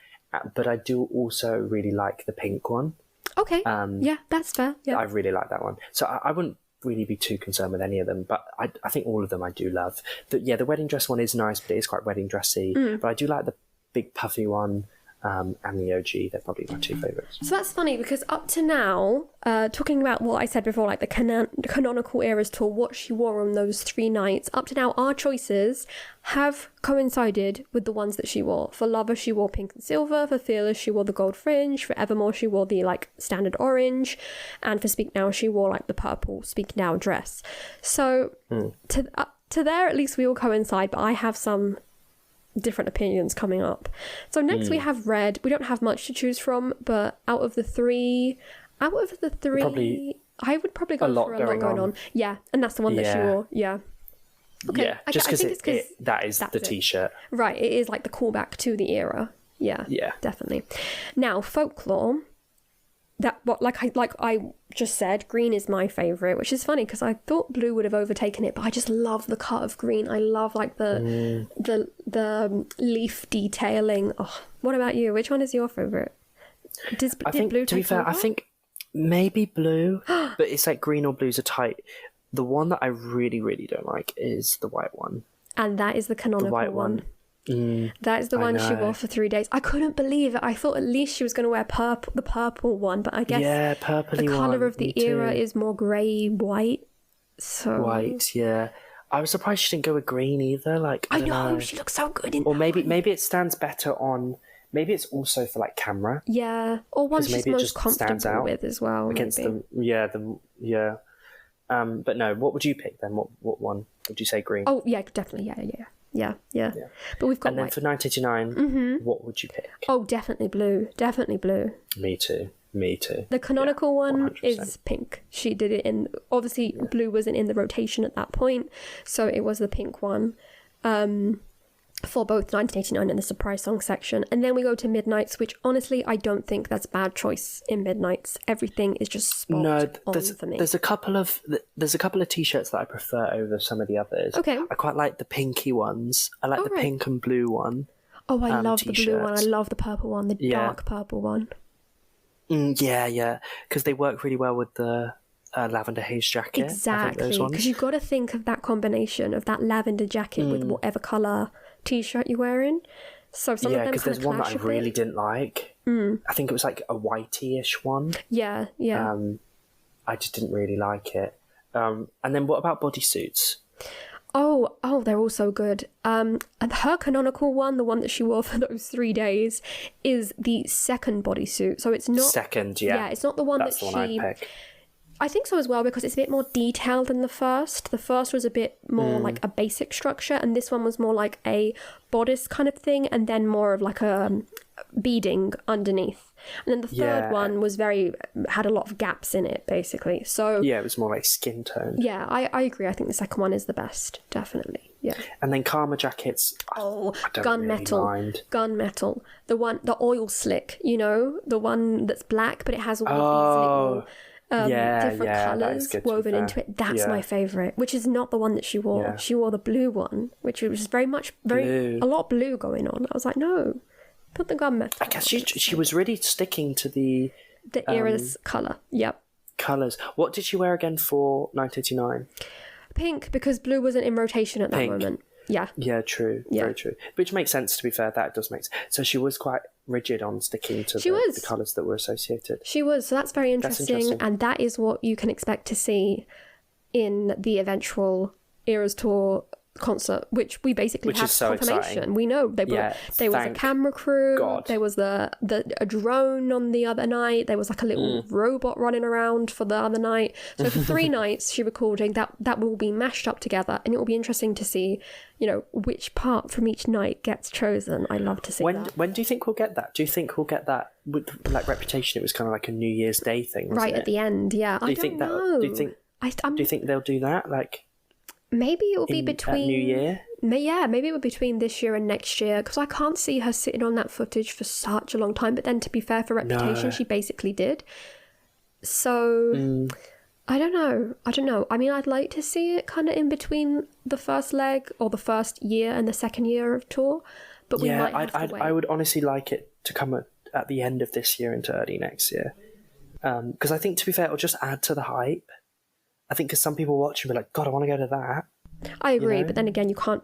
But I do also really like the pink one. Okay. Yeah, that's fair. Yeah, I really like that one. So I wouldn't really be too concerned with any of them, but I think all of them I do love. The wedding dress one is nice, but it is quite wedding dressy. But I do like the big puffy one and the OG. They're probably my two favourites. So that's funny, because up to now, talking about what I said before, like the canonical Eras tour, what she wore on those 3 nights, up to now our choices have coincided with the ones that she wore. For Lover, she wore pink and silver. For Fearless, she wore the gold fringe. For Evermore, she wore the like standard orange. And for Speak Now, she wore like the purple Speak Now dress. So to there, at least we all coincide, but I have some different opinions coming up. So next we have Red. We don't have much to choose from, but out of the three, Probably I would probably go for a lot going on. Yeah, and that's the one that she wore. Yeah. Okay. Yeah, just because that is the T-shirt. Right, it is like the callback to the era. Yeah. Yeah. Definitely. Now, Folklore. Like I just said, green is my favourite, which is funny because I thought blue would have overtaken it, but I just love the cut of green. I love like the leaf detailing. Oh, what about you? Which one is your favourite? Did blue to be fair, I think maybe blue, but it's like green or blues are tight. The one that I really, really don't like is the white one. And that is the canonical one. That is the one she wore for 3 days. I couldn't believe it. I thought at least she was going to wear the purple one, but I guess the colour of the era is more grey white. So white, yeah. I was surprised she didn't go with green either. Like I know she looks so good in. Or maybe it stands better on. Maybe it's also for like camera. Yeah, or one she's most comfortable with as well. Against the. But no, what would you pick then? What one would you say? Green? Oh yeah, definitely. Yeah. But we've got. And then for 1989, what would you pick? Oh, definitely blue. Definitely blue. Me too. The canonical one 100%. Is pink. She did it in. Obviously, blue wasn't in the rotation at that point, so it was the pink one. for both 1989 and the surprise song section. And then we go to Midnights, which honestly, I don't think that's a bad choice in Midnights. Everything is just spot on for me. There's a couple of t-shirts that I prefer over some of the others. Okay. I quite like the pinky ones. I like the pink and blue one. Oh, I love t-shirts. the blue one. I love the purple one, the dark purple one. Yeah. Because they work really well with the lavender haze jacket. Exactly. Because you've got to think of that combination of that lavender jacket with whatever colour t-shirt you're wearing. So some of them because there's one that I really didn't like. I think it was like a whitey-ish one. Yeah. I just didn't really like it. And then what about bodysuits? Oh, they're all so good. And her canonical one, the one that she wore for those 3 days, is the second bodysuit. So it's not second. Yeah, it's not the one that's that the one I'd pick. I think so as well, because it's a bit more detailed than the first. The first was a bit more like a basic structure, and this one was more like a bodice kind of thing, and then more of like a beading underneath. And then the third one was had a lot of gaps in it, basically. So yeah, it was more like skin tone. Yeah, I agree. I think the second one is the best, definitely. Yeah. And then Karma jackets. Oh, I don't gunmetal. The oil slick, the one that's black, but it has all of these little different colours woven into it. That's my favourite, which is not the one that she wore. She wore the blue one, which was a lot blue going on. I was like, no, put the gunmetal. I guess she was really sticking to the era's colour. Yep. Colours. What did she wear again for 1989? Pink, because blue wasn't in rotation at that moment. Yeah. Yeah, true. Yeah. Very true. Which makes sense, to be fair. That does make sense. So she was quite rigid on sticking to the colours that were associated. She was. So that's very interesting. And that is what you can expect to see in the eventual Eras Tour concert, which we basically have confirmation. Exciting. We know there was a camera crew. God. There was a drone on the other night. There was like a little robot running around for the other night. So for 3 nights, she recording that will be mashed up together, and it will be interesting to see, which part from each night gets chosen. I love to see that. When do you think we'll get that? Do you think we'll get that with like Reputation? It was kind of like a New Year's Day thing, right at the end. Yeah, I don't know. Do you think they'll do that? Like. Maybe it will be between New Year. Yeah, maybe it will be between this year and next year, because I can't see her sitting on that footage for such a long time. But then, to be fair, for Reputation, she basically did. So I don't know. I mean, I'd like to see it kind of in between the first leg or the first year and the second year of tour. But we might have to wait. I would honestly like it to come at the end of this year into early next year, because I think, to be fair, it'll just add to the hype. I think because some people watch and be like, God, I want to go to that. I agree, but then again, you can't,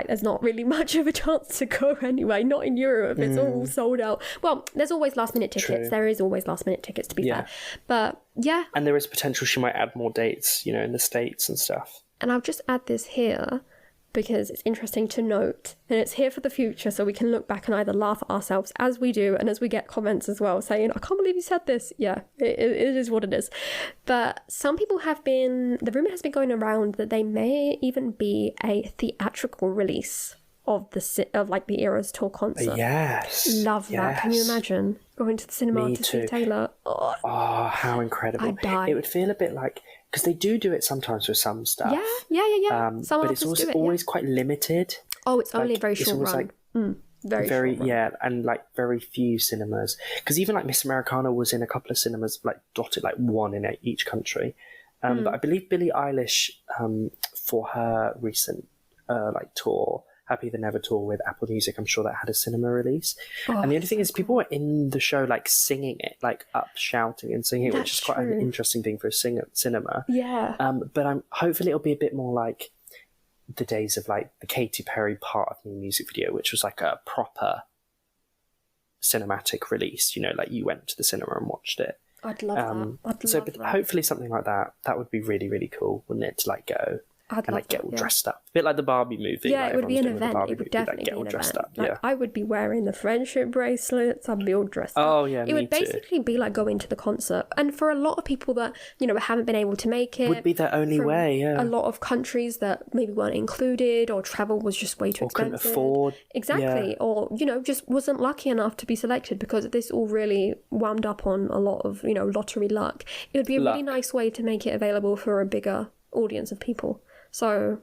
there's not really much of a chance to go anyway. Not in Europe. It's all sold out. Well, there's always last-minute tickets. True. There is always last-minute tickets, to be fair. But, yeah. And there is potential she might add more dates, in the States and stuff. And I'll just add this here, because it's interesting to note, and it's here for the future, so we can look back and either laugh at ourselves as we do, and as we get comments as well saying, I can't believe you said this. Yeah, it is what it is. But some people the rumour has been going around that they may even be a theatrical release of the Eras Tour concert. Yes. Love that. Can you imagine going to the cinema to see Taylor? Oh, how incredible. I'd die. It would feel a bit like, because they do it sometimes with some stuff. Yeah. But it's always quite limited. Oh, it's only a very short run. Very short run. Yeah, and very few cinemas. Because even Miss Americana was in a couple of cinemas, dotted one in each country. But I believe Billie Eilish, for her recent tour, Happy the Never tour with Apple Music, I'm sure that had a cinema release. And the only thing is, people were in the show singing it, up shouting and singing it, which is quite an interesting thing for a cinema. Yeah. But hopefully it'll be a bit more like the days of the Katy Perry Part of Me music video, which was a proper cinematic release. You went to the cinema and watched it. I'd love that. Hopefully something like that. That would be really, really cool, wouldn't it? To go. And get all dressed up. A bit like the Barbie movie. Yeah, it would be an event. It would definitely be an event. I would be wearing the friendship bracelets. I'd be all dressed up. Oh, yeah, it would basically be like going to the concert. And for a lot of people that, haven't been able to make it. Would be their only way, yeah. A lot of countries that maybe weren't included, or travel was just way too expensive. Or couldn't afford. Exactly. Yeah. Or, just wasn't lucky enough to be selected, because this all really wound up on a lot of, lottery luck. It would be a really nice way to make it available for a bigger audience of people. So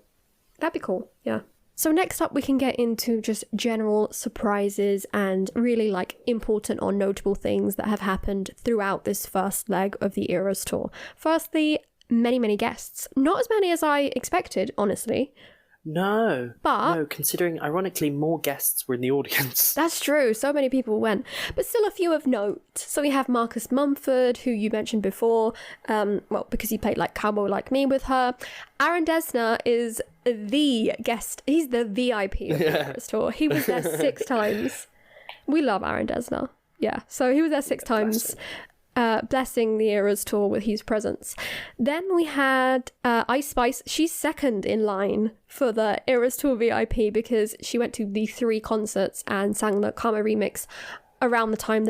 that'd be cool, yeah. So next up, we can get into just general surprises and really like important or notable things that have happened throughout this first leg of the Eras tour. Firstly, many guests. Not as many as I expected, honestly. No, But considering ironically more guests were in the audience. that's true. So many people went, but still a few of note. So we have Marcus Mumford, who you mentioned before, because he played like Cowboy Like Me with her. Aaron Dessner is the guest. He's the VIP of the Eras tour. He was there 6 times. We love Aaron Dessner. Yeah, so he was there 6 times. Blessing the Eras tour with his presence. Then we had Ice Spice. She's second in line for the Eras tour VIP because she went to the 3 concerts and sang the Karma remix around the time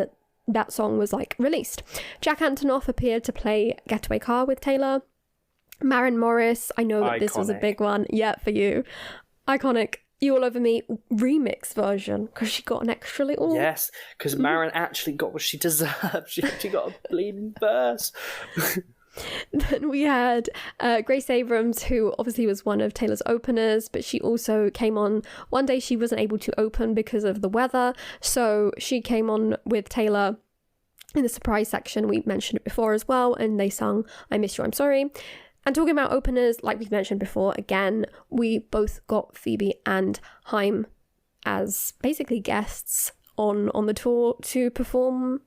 that song was like released. Jack Antonoff appeared to play Getaway Car with Taylor. Maren Morris, I know that this was a big one. Yeah, for you. Iconic. You All Over Me remix version because she got an extra little... Yes, because Maren actually got what she deserved. She actually got a bleeding verse. Then we had Grace Abrams, who obviously was one of Taylor's openers, but she also came on... One day she wasn't able to open because of the weather, so she came on with Taylor in the surprise section. We mentioned it before as well, and they sung I Miss You, I'm Sorry. And talking about openers, like we've mentioned before, again, we both got Phoebe and Haim as basically guests on the tour to perform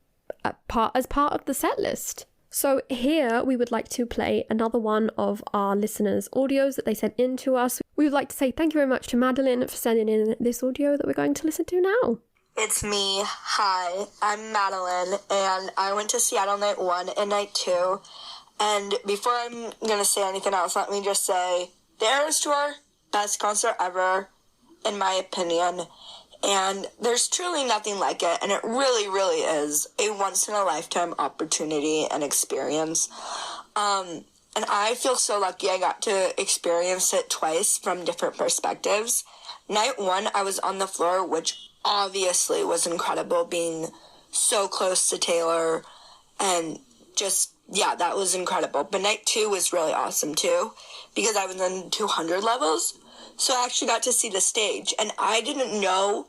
as part of the set list. So here we would like to play another one of our listeners' audios that they sent in to us. We would like to say thank you very much to Madelyn for sending in this audio that we're going to listen to now. It's me. Hi, I'm Madelyn, and I went to Seattle night 1 and night 2. And before I'm going to say anything else, let me just say, the Eras Tour, best concert ever, in my opinion. And there's truly nothing like it, and it really, really is a once-in-a-lifetime opportunity and experience. And I feel so lucky I got to experience it twice from different perspectives. Night 1, I was on the floor, which obviously was incredible, being so close to Taylor, and just... yeah, that was incredible. But night 2 was really awesome too, because I was in 200 levels. So I actually got to see the stage, and I didn't know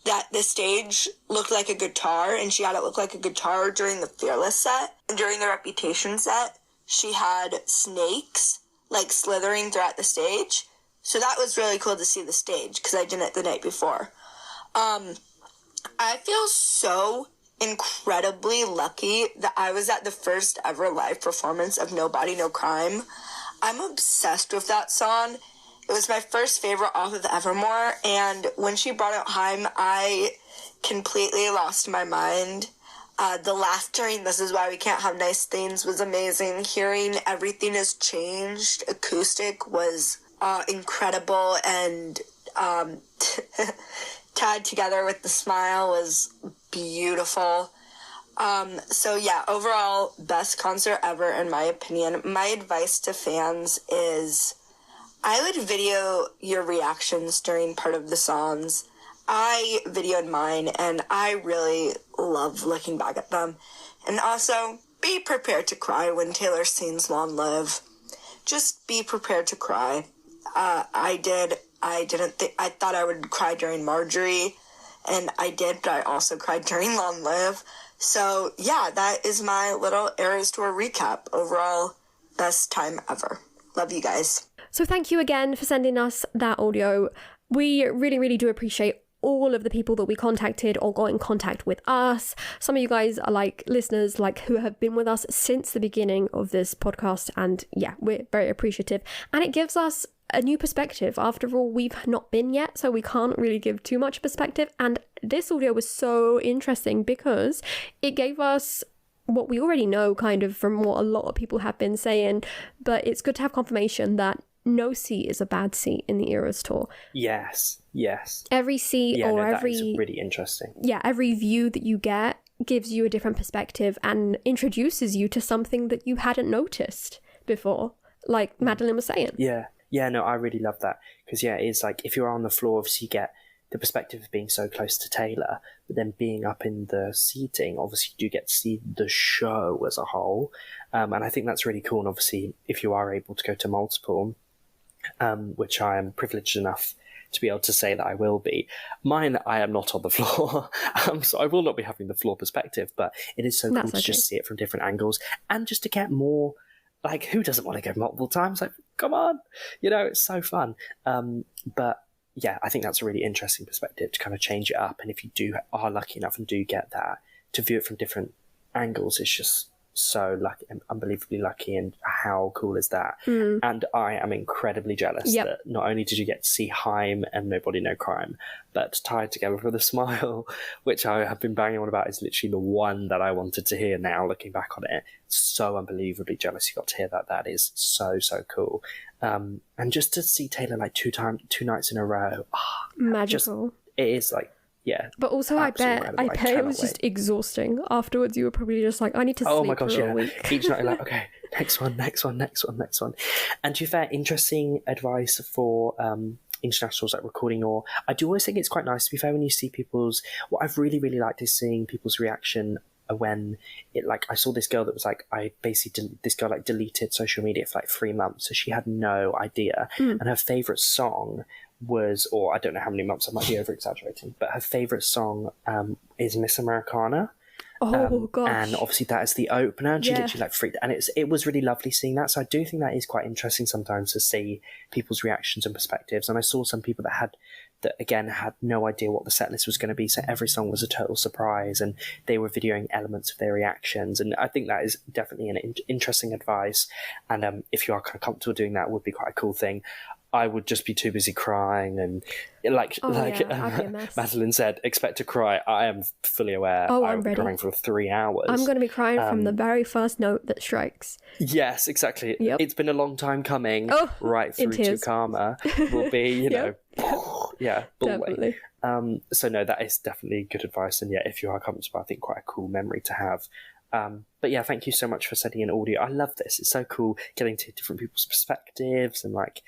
that the stage looked like a guitar, and she had it look like a guitar during the Fearless set. And during the Reputation set, she had snakes like slithering throughout the stage. So that was really cool to see the stage, because I didn't it the night before. I feel so incredibly lucky that I was at the first ever live performance of No Body, No Crime. I'm obsessed with that song. It was my first favorite off of Evermore, and when she brought out Haim, I completely lost my mind. The laugh during This Is Why We Can't Have Nice Things was amazing. Hearing Everything Has Changed acoustic was incredible, and tied together with the smile was beautiful. So yeah, overall, best concert ever in my opinion. My advice to fans is I would video your reactions during part of the songs. I videoed mine, and I really love looking back at them. And also, be prepared to cry when Taylor sings Long Live. Just be prepared to cry. I thought I would cry during Marjorie, and I did, but I also cried during Long Live. So, yeah, that is my little Eras Tour recap. Overall, best time ever. Love you guys. So thank you again for sending us that audio. We really, really do appreciate all of the people that we contacted or got in contact with us. Some of you guys are like listeners who have been with us since the beginning of this podcast, and yeah, we're very appreciative, and it gives us a new perspective. After all, we've not been yet, so we can't really give too much perspective, and this audio was so interesting because it gave us what we already know kind of from what a lot of people have been saying, but it's good to have confirmation that no seat is a bad seat in the Eras Tour. Yes. Every seat that is really interesting. Yeah, every view that you get gives you a different perspective and introduces you to something that you hadn't noticed before, like Madelyn was saying. Yeah, no, I really love that. Because, yeah, it's like if you're on the floor, obviously you get the perspective of being so close to Taylor, but then being up in the seating, obviously you do get to see the show as a whole. And I think that's really cool. And obviously, if you are able to go to multiple, which I am privileged enough to be able to say that I will be. Mine, I am not on the floor, so I will not be having the floor perspective, but it is so cool to just see it from different angles and just to get more, like, who doesn't want to go multiple times? Like, come on, it's so fun. But yeah, I think that's a really interesting perspective to kind of change it up. And if you are lucky enough and do get that, to view it from different angles is just so lucky, unbelievably lucky. And how cool is that? And I am incredibly jealous that not only did you get to see Haim and Nobody No Crime, but Tied Together with a Smile, which I have been banging on about, is literally the one that I wanted to hear now, looking back on it. So unbelievably jealous you got to hear that. That is so cool. And just to see Taylor like two nights in a row, magical. It is like, yeah. But also I bet it was just exhausting. Afterwards you were probably just like, I need to sleep for a week. Each night you're like, okay, next one. And to be fair, interesting advice for internationals like recording, or I do always think it's quite nice, to be fair, when you see what I've really liked is seeing people's reaction when it, like, I saw this girl that was like, this girl like deleted social media for like 3 months, so she had no idea, and her favourite song was, or I don't know how many months, I might be over exaggerating, but her favourite song is Miss Americana. Oh gosh. And obviously that is the opener, and she literally like freaked, and it was really lovely seeing that. So I do think that is quite interesting sometimes to see people's reactions and perspectives. And I saw some people that had no idea what the set list was going to be, so every song was a total surprise, and they were videoing elements of their reactions. And I think that is definitely an interesting advice, and if you are kind of comfortable doing that, it would be quite a cool thing. I would just be too busy crying, and Madelyn said, expect to cry. I am fully aware. I'm ready. Crying for 3 hours. I'm going to be crying from the very first note that strikes. Yes, exactly. Yep. It's been a long time coming. Right through to Karma will be, you know, yeah, definitely. So no, that is definitely good advice. And yeah, if you are comfortable, I think quite a cool memory to have. But yeah, thank you so much for sending in audio. I love this. It's so cool getting to different people's perspectives and like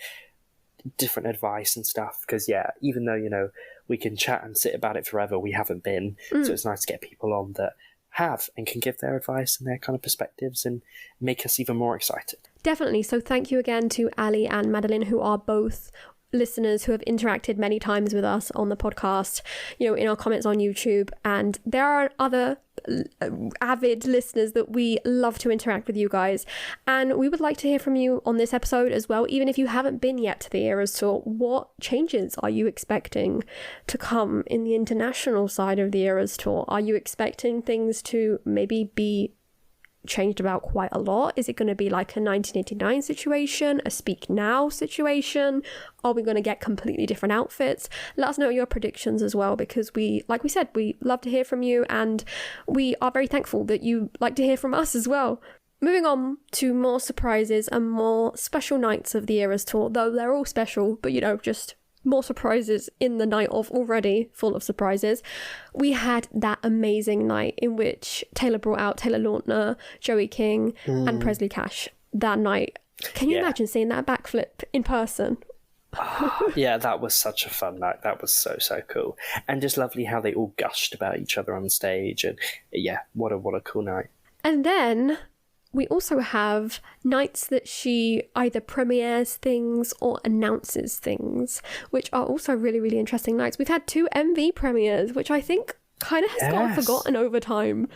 different advice and stuff, because yeah, even though, you know, we can chat and sit about it forever, we haven't been, so it's nice to get people on that have and can give their advice and their kind of perspectives and make us even more excited. Definitely. So thank you again to Allie and Madelyn, who are both listeners who have interacted many times with us on the podcast, you know, in our comments on YouTube. And there are other avid listeners that we love to interact with you guys, and we would like to hear from you on this episode as well. Even if you haven't been yet to the Eras Tour, what changes are you expecting to come in the international side of the Eras Tour? Are you expecting things to maybe be changed about quite a lot? Is it going to be like a 1989 situation, a Speak Now situation? Are we going to get completely different outfits? Let us know your predictions as well, because we said, we love to hear from you, and we are very thankful that you like to hear from us as well. Moving on to more surprises and more special nights of the Eras Tour, though they're all special, but you know, just more surprises in the night of, already full of surprises. We had that amazing night in which Taylor brought out Taylor Lautner, Joey King and Presley Cash that night. Can you imagine seeing that backflip in person? Yeah, that was such a fun night. That was so cool, and just lovely how they all gushed about each other on stage. And yeah, what a cool night. And then we also have nights that she either premieres things or announces things, which are also really interesting nights. We've had 2 MV premieres, which I think kind of has gotten forgotten over time.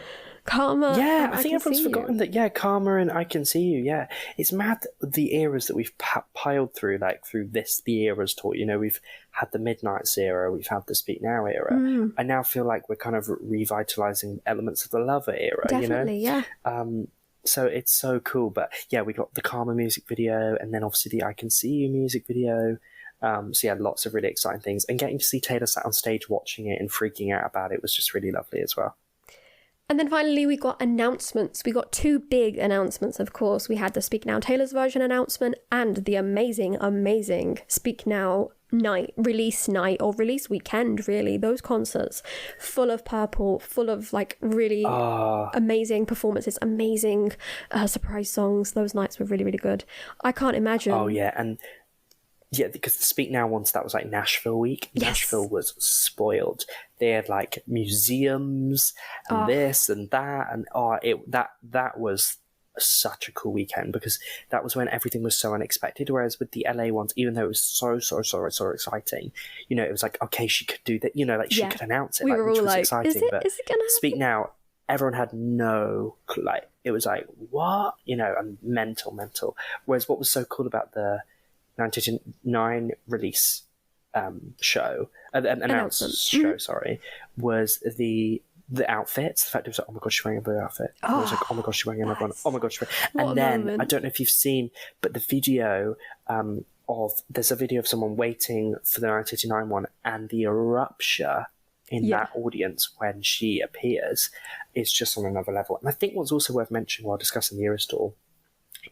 Karma. Yeah, I think everyone's forgotten that. Yeah, Karma and I Can See You. Yeah, it's mad the eras that we've piled through, like through the Eras Tour. You know, we've had the Midnights era, we've had the Speak Now era. I now feel like we're kind of revitalizing elements of the Lover era. Definitely, you know? Yeah. So it's so cool. But yeah, we got the Karma music video, and then obviously the I Can See You music video. So yeah, lots of really exciting things. And getting to see Taylor sat on stage watching it and freaking out about it was just really lovely as well. And then finally, we got announcements. We got 2 big announcements, of course. We had the Speak Now Taylor's version announcement and the amazing Speak Now night, release night, or release weekend, really. Those concerts full of purple, full of like really amazing performances, amazing surprise songs. Those nights were really good. I can't imagine. Oh yeah, and yeah, because the Speak Now ones, that was like Nashville week. Yes. Nashville was spoiled. They had like museums and this and that, and that was such a cool weekend because that was when everything was so unexpected. Whereas with the LA ones, even though it was so exciting, you know, it was like, okay, she could do that, you know, like she could announce it, we like, were which all was like, exciting. is it but gonna happen? Speak Now, everyone had no, like, it was like, what? You know, and mental. Whereas what was so cool about the 1989 release show, announcement show, sorry, was the outfits. The fact it was like, oh my god, she's wearing a blue outfit. It was like, oh my god, she's wearing another one. Oh my god, she's wearing... And then, moment. I don't know if you've seen, but the video there's a video of someone waiting for the 1989 one, and the eruption in that audience when she appears is just on another level. And I think what's also worth mentioning while discussing the Eras Tour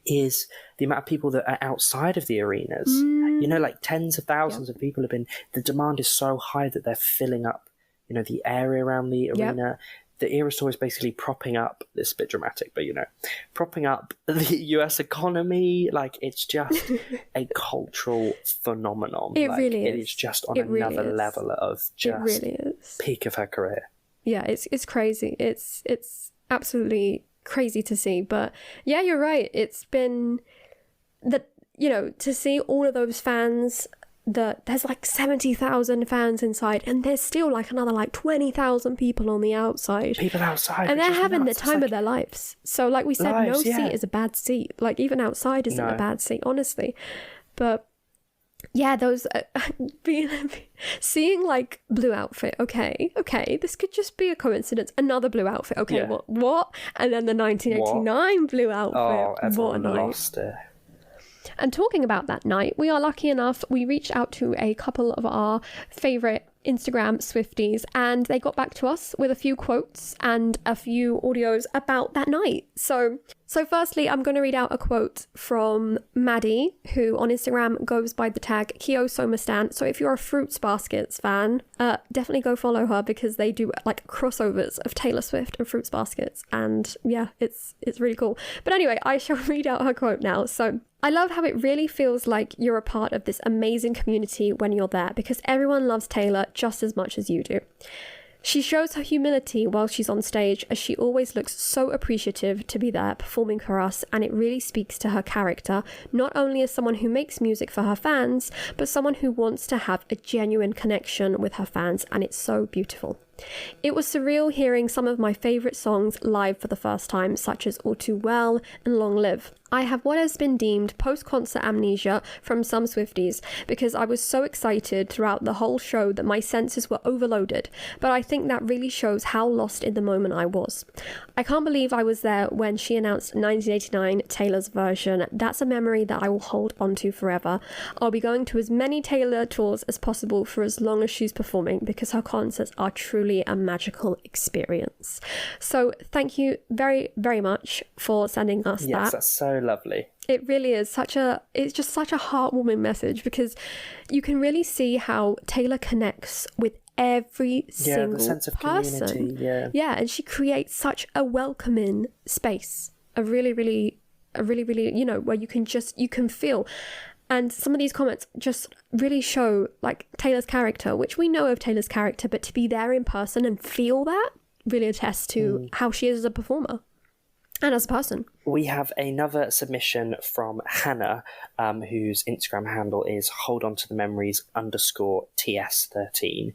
is the amount of people that are outside of the arenas. You know, like tens of thousands of people have been... The demand is so high that they're filling up, you know, the area around the arena. The Eras Tour is basically propping up, this is a bit dramatic, but, you know, propping up the US economy. Like, it's just a cultural phenomenon. It really is. It is just on another level of just peak of her career. Yeah, it's crazy. It's absolutely crazy to see. But yeah, you're right. It's been that, you know, to see all of those fans, there's like 70,000 fans inside, and there's still like another like 20,000 people on the outside. People outside. And they're having the time of their lives. So like we said, no seat is a bad seat. Like even outside isn't a bad seat, honestly. But yeah, those seeing like blue outfit, okay, this could just be a coincidence. Another blue outfit, okay, what? And then the 1989 blue outfit. Oh, what everyone a night. Lost it. And talking about that night, we are lucky enough, we reached out to a couple of our favourite Instagram Swifties, and they got back to us with a few quotes and a few audios about that night. So firstly, I'm going to read out a quote from Mady, who on Instagram goes by the tag Kyo Somastan. So if you're a Fruits Baskets fan, definitely go follow her, because they do like crossovers of Taylor Swift and Fruits Baskets, and yeah, it's really cool. But anyway, I shall read out her quote now. So, I love how it really feels like you're a part of this amazing community when you're there, because everyone loves Taylor just as much as you do. She shows her humility while she's on stage, as she always looks so appreciative to be there performing for us, and it really speaks to her character, not only as someone who makes music for her fans, but someone who wants to have a genuine connection with her fans, and it's so beautiful. It was surreal hearing some of my favourite songs live for the first time, such as All Too Well and Long Live. I have what has been deemed post-concert amnesia from some Swifties, because I was so excited throughout the whole show that my senses were overloaded, but I think that really shows how lost in the moment I was. I can't believe I was there when she announced 1989 Taylor's version. That's a memory that I will hold onto forever. I'll be going to as many Taylor tours as possible for as long as she's performing, because her concerts are truly a magical experience. So thank you very, very much for sending us that. Yes, that's so lovely. It really is it's just such a heartwarming message, because you can really see how Taylor connects with every single the sense of person. community, and she creates such a welcoming space, a really, you know, where you can feel. And some of these comments just really show like Taylor's character, which we know of Taylor's character, but to be there in person and feel that really attests to how she is as a performer and as a person. We have another submission from Hannah, whose Instagram handle is holdontothememories_TS13,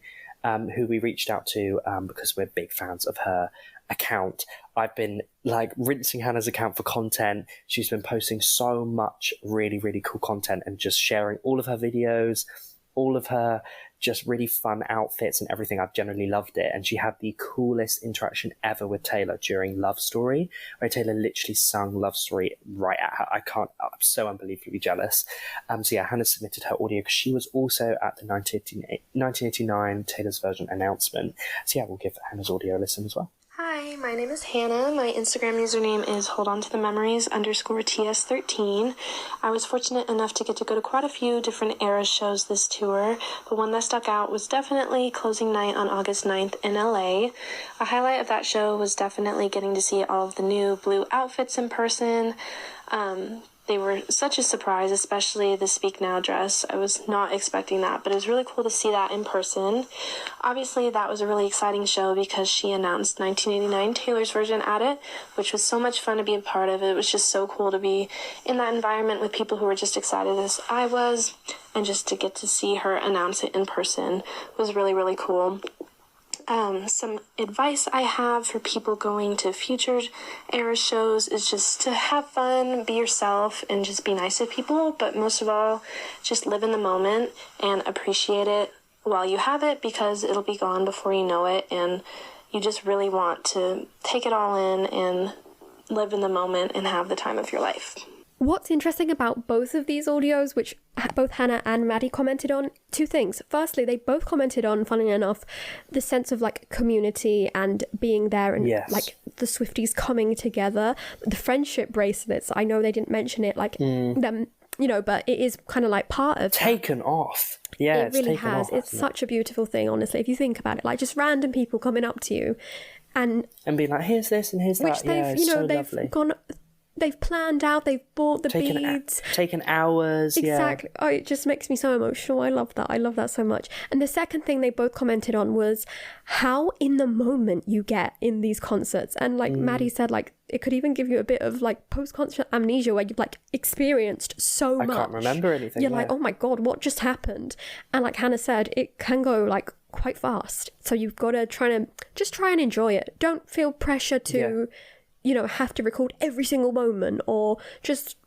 who we reached out to because we're big fans of her account. I've been like rinsing Hannah's account for content. She's been posting so much really, really cool content and just sharing all of her videos, all of her just really fun outfits and everything. I've generally loved it. And she had the coolest interaction ever with Taylor during Love Story, where Taylor literally sung Love Story right at her. I'm so unbelievably jealous. So yeah, Hannah submitted her audio because she was also at the 1989 Taylor's version announcement. So yeah, we'll give Hannah's audio a listen as well. Hi, my name is Hannah. My Instagram username is holdontothememories_TS13. I was fortunate enough to get to go to quite a few different Eras shows this tour, but one that stuck out was definitely closing night on August 9th in LA. A highlight of that show was definitely getting to see all of the new blue outfits in person. they were such a surprise, especially the Speak Now dress. I was not expecting that, but it was really cool to see that in person. Obviously, that was a really exciting show because she announced 1989 Taylor's version at it, which was so much fun to be a part of. It was just so cool to be in that environment with people who were just excited as I was, and just to get to see her announce it in person was really, really cool. Some advice I have for people going to future era shows is just to have fun, be yourself, and just be nice to people. But most of all, just live in the moment and appreciate it while you have it, because it'll be gone before you know it. And you just really want to take it all in and live in the moment and have the time of your life. What's interesting about both of these audios, which both Hannah and Mady commented on, two things. Firstly, they both commented on, funnily enough, the sense of like community and being there, and like the Swifties coming together. The friendship bracelets, I know they didn't mention it, like them, you know, but it is kind of like part of taken off. Yeah, it really has. It's such a beautiful thing, honestly, if you think about it. Like just random people coming up to you and being like, here's this and here's that. Which they've, you know, they've lovely. They've planned out, they've bought the beads. Taken hours, Exactly. Oh, it just makes me so emotional. I love that. I love that so much. And the second thing they both commented on was how in the moment you get in these concerts. And like Mady said, like it could even give you a bit of like post-concert amnesia where you've like experienced so much. I can't remember anything. You're like, oh my God, what just happened? And like Hannah said, it can go like quite fast. So you've got to try and enjoy it. Don't feel pressure to... you know, have to record every single moment, or just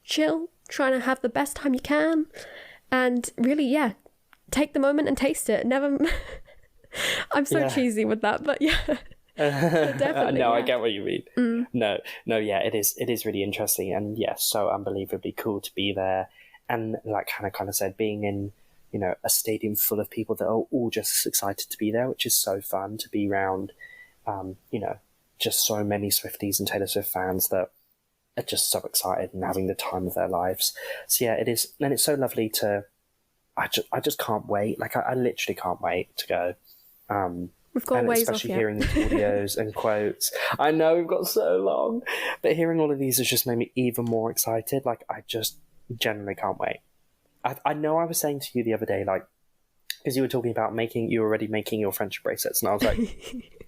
chill, trying to have the best time you can, and really, take the moment and taste it. Never. I'm so cheesy with that, but definitely. No, I get what you mean. No, it is really interesting, and so unbelievably cool to be there, and like Hannah kind of said, being in, you know, a stadium full of people that are all just excited to be there, which is so fun to be around, you know, just so many Swifties and Taylor Swift fans that are just so excited and having the time of their lives. So it is, and it's so lovely to. I just can't wait. Like I literally can't wait to go. We've got ways off, especially hearing the audios and quotes. I know we've got so long, but hearing all of these has just made me even more excited. Like I just genuinely can't wait. I know I was saying to you the other day, like, because you were talking about you were already making your friendship bracelets, and I was like,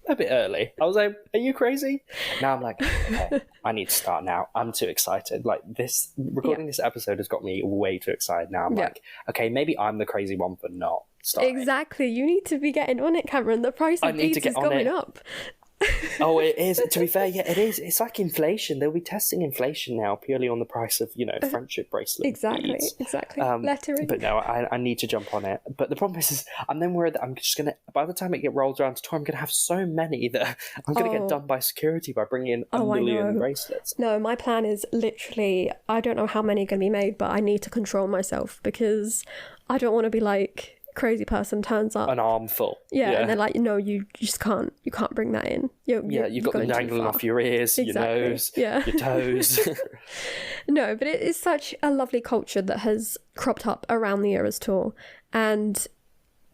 a bit early. I was like, are you crazy? Now I'm like, okay, I need to start now. I'm too excited. Like recording this episode has got me way too excited now. I'm like, okay, maybe I'm the crazy one for not starting. Exactly. You need to be getting on it, Cameron. The price of beads is going up. Oh, it is. To be fair, it is. It's like inflation. They'll be testing inflation now purely on the price of, you know, friendship bracelets. Exactly. Lettering. But no, I need to jump on it. But the problem is I'm then worried that I'm just going to, by the time it rolls around to tour, I'm going to have so many that I'm going to get done by security by bringing in a million bracelets. No, my plan is literally, I don't know how many are going to be made, but I need to control myself because I don't want to be like... crazy person turns up, an armful, and they're like, no, you just can't bring that in. You've got them dangling off your ears, your nose, your toes. No, but it is such a lovely culture that has cropped up around the Eras tour, and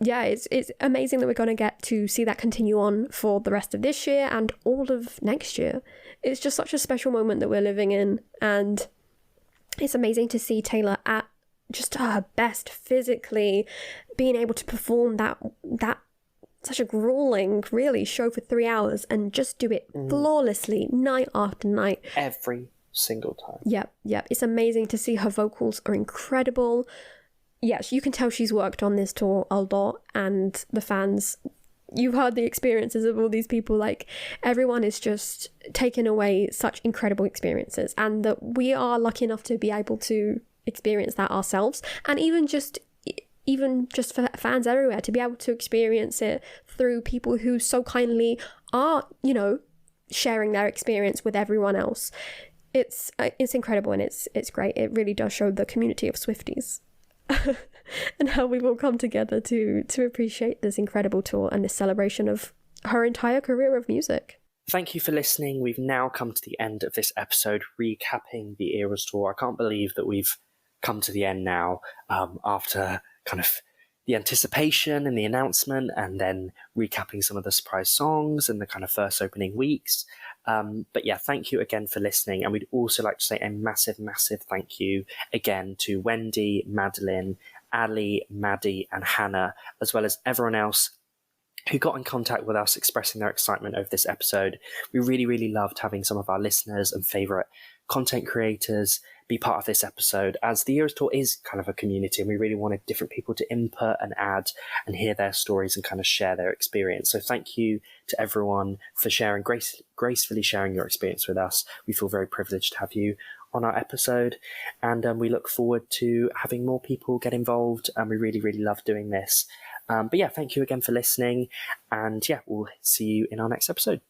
it's amazing that we're going to get to see that continue on for the rest of this year and all of next year. It's just such a special moment that we're living in, and it's amazing to see Taylor at just her best physically, being able to perform that such a grueling really show for 3 hours and just do it flawlessly night after night, every single time. Yep. It's amazing to see. Her vocals are incredible. Yes, you can tell she's worked on this tour a lot, and the fans, you've heard the experiences of all these people. Like, everyone is just taking away such incredible experiences, and that we are lucky enough to be able to experience that ourselves, and even just for fans everywhere to be able to experience it through people who so kindly are, you know, sharing their experience with everyone else. It's incredible, and it's great. It really does show the community of Swifties and how we've all come together to appreciate this incredible tour and this celebration of her entire career of music. Thank you for listening. We've now come to the end of this episode, recapping the Eras tour. I can't believe that we've come to the end now, after kind of, the anticipation and the announcement, and then recapping some of the surprise songs and the kind of first opening weeks. But yeah, thank you again for listening. And we'd also like to say a massive, massive thank you again to Wendy, Madelyn, Allie, Mady, and Hannah, as well as everyone else who got in contact with us expressing their excitement over this episode. We really, really loved having some of our listeners and favourite content creators be part of this episode, as the Eras Tour is kind of a community, and we really wanted different people to input and add and hear their stories and kind of share their experience. So thank you to everyone for sharing, gracefully sharing your experience with us. We feel very privileged to have you on our episode, and we look forward to having more people get involved, and we really, really love doing this. But yeah, thank you again for listening, and yeah, we'll see you in our next episode.